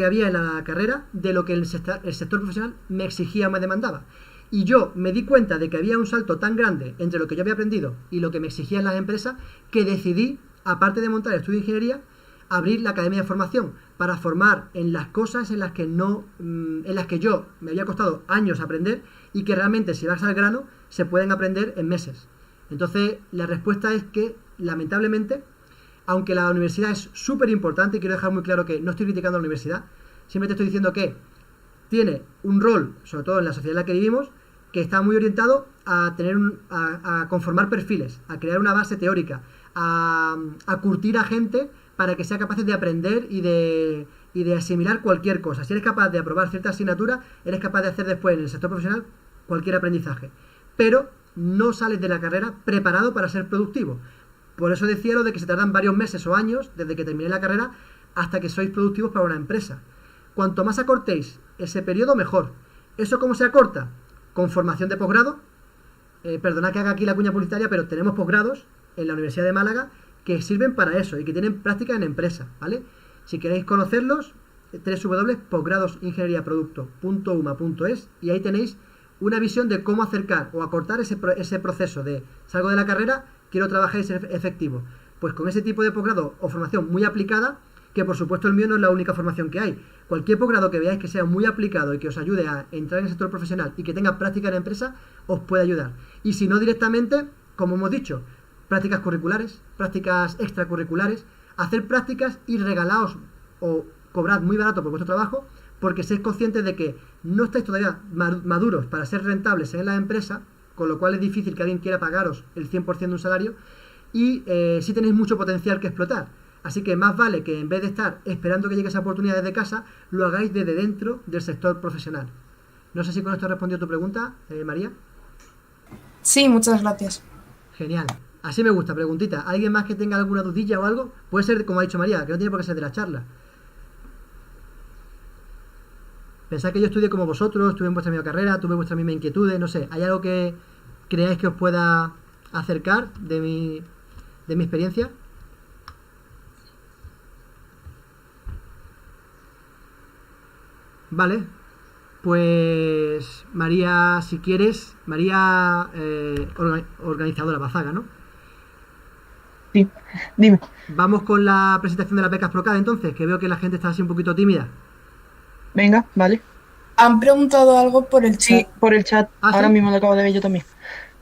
había en la carrera de lo que el sector profesional me exigía, me demandaba. Y yo me di cuenta de que había un salto tan grande entre lo que yo había aprendido y lo que me exigían las empresas, que decidí, aparte de montar el estudio de ingeniería, abrir la academia de formación para formar en las cosas en las que yo me había costado años aprender y que realmente, si vas al grano, se pueden aprender en meses. Entonces, la respuesta es que, lamentablemente, aunque la universidad es súper importante, y quiero dejar muy claro que no estoy criticando a la universidad, siempre te estoy diciendo que tiene un rol, sobre todo en la sociedad en la que vivimos, que está muy orientado a conformar perfiles, a crear una base teórica, a curtir a gente para que sea capaz de aprender y de asimilar cualquier cosa. Si eres capaz de aprobar cierta asignatura, eres capaz de hacer después en el sector profesional cualquier aprendizaje. Pero no sales de la carrera preparado para ser productivo. Por eso decía lo de que se tardan varios meses o años desde que terminé la carrera hasta que sois productivos para una empresa. Cuanto más acortéis ese periodo, mejor. ¿Eso cómo se acorta? Con formación de posgrado. Perdona que haga aquí la cuña publicitaria, pero tenemos posgrados en la Universidad de Málaga que sirven para eso y que tienen práctica en empresa, ¿vale? Si queréis conocerlos, www.posgradoingenieriaproducto.uma.es, y ahí tenéis una visión de cómo acercar o acortar ese proceso de salgo de la carrera, quiero trabajar y ser efectivo. Pues con ese tipo de posgrado o formación muy aplicada, que por supuesto el mío no es la única formación que hay. Cualquier posgrado que veáis que sea muy aplicado y que os ayude a entrar en el sector profesional y que tenga práctica en la empresa, os puede ayudar. Y si no directamente, como hemos dicho, prácticas curriculares, prácticas extracurriculares, hacer prácticas y regalaos o cobrad muy barato por vuestro trabajo, porque sois conscientes de que no estáis todavía maduros para ser rentables en la empresa, con lo cual es difícil que alguien quiera pagaros el 100% de un salario, y sí tenéis mucho potencial que explotar. Así que más vale que en vez de estar esperando que llegue esa oportunidad desde casa, lo hagáis desde dentro del sector profesional. No sé si con esto he respondido tu pregunta, María. Sí, muchas gracias. Genial. Así me gusta, preguntita. ¿Alguien más que tenga alguna dudilla o algo? Puede ser, como ha dicho María, que no tiene por qué ser de la charla. Pensad que yo estudié como vosotros, estuve en vuestra misma carrera, tuve vuestras mismas inquietudes, no sé. ¿Hay algo que creáis que os pueda acercar de mi experiencia? Vale, pues María, si quieres, María, organizadora Bazaga, ¿no? Sí, dime. Vamos con la presentación de las becas Procad entonces, que veo que la gente está así un poquito tímida. Venga, vale. Han preguntado algo por el Sí, chat. por el chat. ¿Ah, sí? Ahora mismo lo acabo de ver yo también.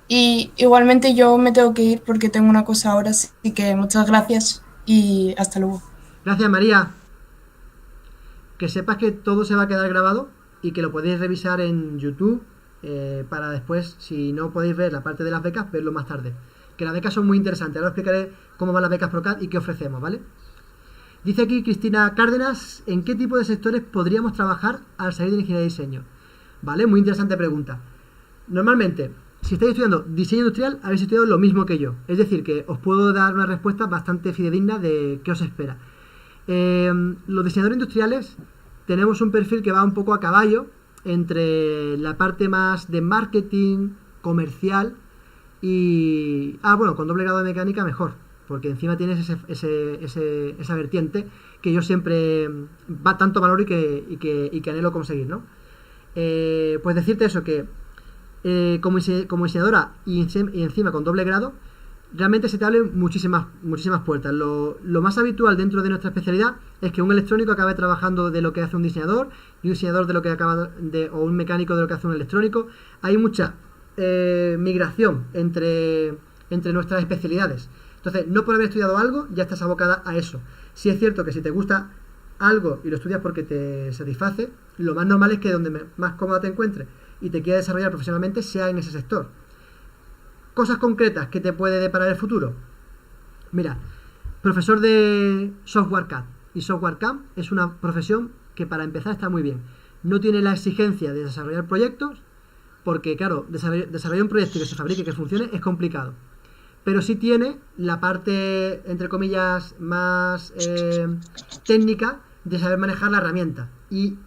Y igualmente yo me tengo que ir porque tengo una cosa ahora, así que muchas gracias y hasta luego. Gracias, María. Que sepas que todo se va a quedar grabado y que lo podéis revisar en YouTube para después, si no podéis ver la parte de las becas, verlo más tarde. Que las becas son muy interesantes. Ahora os explicaré cómo van las becas Procad y qué ofrecemos, ¿vale? Dice aquí Cristina Cárdenas, ¿en qué tipo de sectores podríamos trabajar al salir de ingeniería de diseño? ¿Vale? Muy interesante pregunta. Normalmente, si estáis estudiando diseño industrial, habéis estudiado lo mismo que yo. Es decir, que os puedo dar una respuesta bastante fidedigna de qué os espera. Los diseñadores industriales tenemos un perfil que va un poco a caballo entre la parte más de marketing, comercial y... bueno, con doble grado de mecánica mejor, porque encima tienes esa vertiente que yo siempre va tanto valor y que anhelo conseguir, ¿no? Pues decirte eso, que como diseñadora y encima con doble grado, realmente se te abren muchísimas puertas. Lo más habitual dentro de nuestra especialidad es que un electrónico acabe trabajando de lo que hace un diseñador, y un diseñador de lo que o un mecánico de lo que hace un electrónico. Hay mucha migración entre nuestras especialidades. Entonces, no por haber estudiado algo, ya estás abocada a eso. Sí es cierto que si te gusta algo y lo estudias porque te satisface, lo más normal es que donde más cómoda te encuentres y te quieras desarrollar profesionalmente sea en ese sector. Cosas concretas que te puede deparar el futuro. Mira, profesor de software CAD y software CAM es una profesión que para empezar está muy bien. No tiene la exigencia de desarrollar proyectos, porque claro, desarrollar un proyecto y que se fabrique y que funcione es complicado. Pero sí tiene la parte, entre comillas, más técnica de saber manejar la herramienta. Y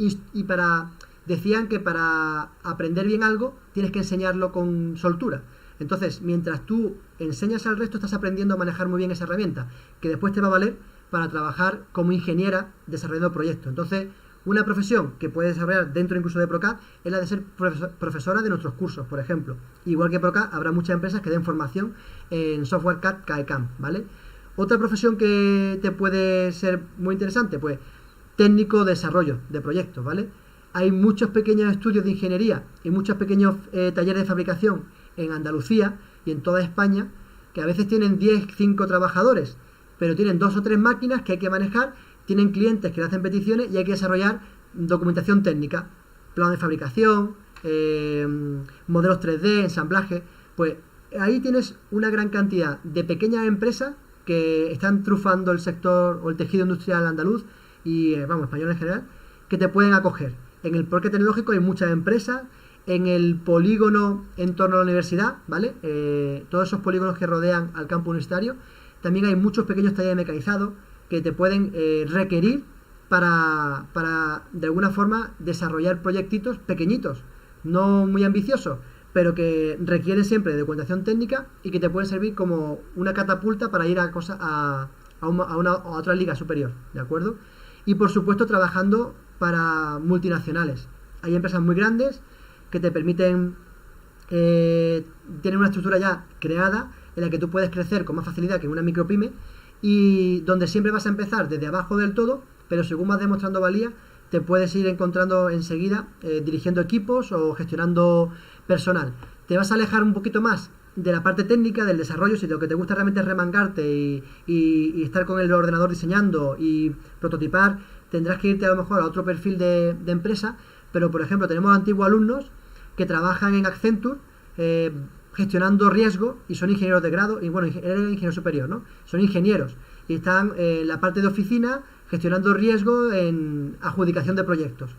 decían que para aprender bien algo tienes que enseñarlo con soltura. Entonces, mientras tú enseñas al resto, estás aprendiendo a manejar muy bien esa herramienta, que después te va a valer para trabajar como ingeniera desarrollando proyectos. Entonces, una profesión que puedes desarrollar dentro incluso de ProCAD es la de ser profesora de nuestros cursos, por ejemplo. Igual que ProCAD, habrá muchas empresas que den formación en software CAD, CAE/CAM, ¿vale? Otra profesión que te puede ser muy interesante, pues técnico de desarrollo de proyectos, ¿vale? Hay muchos pequeños estudios de ingeniería y muchos pequeños talleres de fabricación en Andalucía y en toda España, que a veces tienen 10, 5 trabajadores, pero tienen 2 o 3 máquinas que hay que manejar, tienen clientes que le hacen peticiones y hay que desarrollar documentación técnica, plano de fabricación, modelos 3D, ensamblaje. Pues ahí tienes una gran cantidad de pequeñas empresas que están trufando el sector o el tejido industrial andaluz y, español en general, que te pueden acoger. En el parque tecnológico hay muchas empresas. En el polígono en torno a la universidad, ¿vale? Todos esos polígonos que rodean al campo universitario, también hay muchos pequeños talleres mecanizados que te pueden requerir para, de alguna forma, desarrollar proyectitos pequeñitos, no muy ambiciosos, pero que requieren siempre de documentación técnica y que te pueden servir como una catapulta para ir a otra liga superior, ¿de acuerdo? Y, por supuesto, trabajando para multinacionales. Hay empresas muy grandes que te permiten tener una estructura ya creada en la que tú puedes crecer con más facilidad que en una micropyme y donde siempre vas a empezar desde abajo del todo, pero según vas demostrando valía te puedes ir encontrando enseguida dirigiendo equipos o gestionando personal. Te vas a alejar un poquito más de la parte técnica, del desarrollo, si lo que te gusta realmente es remangarte y estar con el ordenador diseñando y prototipar, tendrás que irte a lo mejor a otro perfil de empresa. Pero, por ejemplo, tenemos antiguos alumnos que trabajan en Accenture gestionando riesgo y son ingenieros de grado, y bueno, eres ingeniero superior, ¿no? Son ingenieros y están en la parte de oficina gestionando riesgo en adjudicación de proyectos.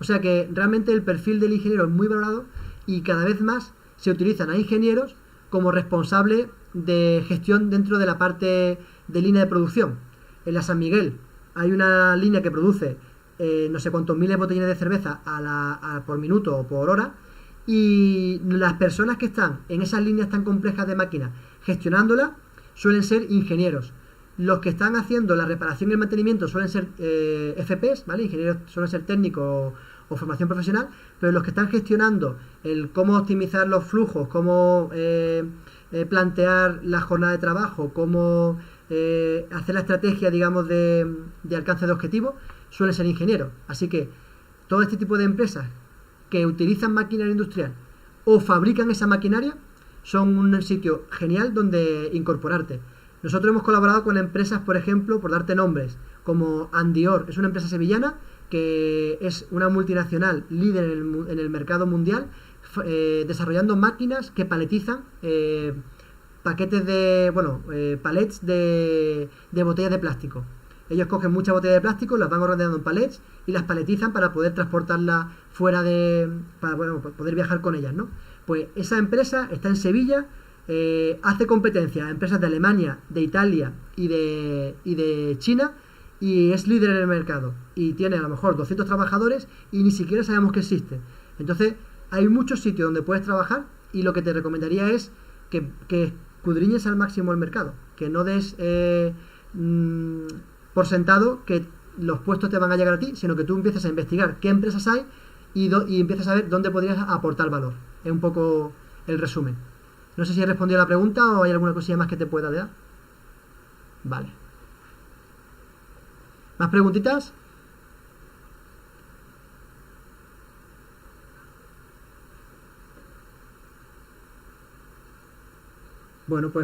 O sea que realmente el perfil del ingeniero es muy valorado y cada vez más se utilizan a ingenieros como responsable de gestión dentro de la parte de línea de producción. En la San Miguel hay una línea que produce no sé cuántos miles de botellines de cerveza por minuto o por hora, y las personas que están en esas líneas tan complejas de máquinas gestionándolas suelen ser ingenieros. Los que están haciendo la reparación y el mantenimiento suelen ser FPs, ¿vale? Ingenieros suelen ser técnicos o formación profesional, pero los que están gestionando el cómo optimizar los flujos, cómo plantear la jornada de trabajo, cómo hacer la estrategia, digamos, de alcance de objetivos, suelen ser ingenieros. Así que todo este tipo de empresas que utilizan maquinaria industrial o fabrican esa maquinaria son un sitio genial donde incorporarte. Nosotros hemos colaborado con empresas, por ejemplo, por darte nombres, como Andior, es una empresa sevillana que es una multinacional líder en el mercado mundial, desarrollando máquinas que paletizan paquetes de, palets de botellas de plástico. Ellos cogen muchas botellas de plástico, las van ordenando en palets y las paletizan para poder transportarlas fuera para poder viajar con ellas, ¿no? Pues esa empresa está en Sevilla, hace competencia a empresas de Alemania, de Italia y de China, y es líder en el mercado. Y tiene a lo mejor 200 trabajadores y ni siquiera sabemos que existe. Entonces, hay muchos sitios donde puedes trabajar y lo que te recomendaría es que escudriñes al máximo el mercado. Que no des por sentado que los puestos te van a llegar a ti, sino que tú empieces a investigar qué empresas hay y empiezas a ver dónde podrías aportar valor. Es un poco el resumen. No sé si he respondido a la pregunta o hay alguna cosilla más que te pueda dar. Vale. ¿Más preguntitas? Bueno, pues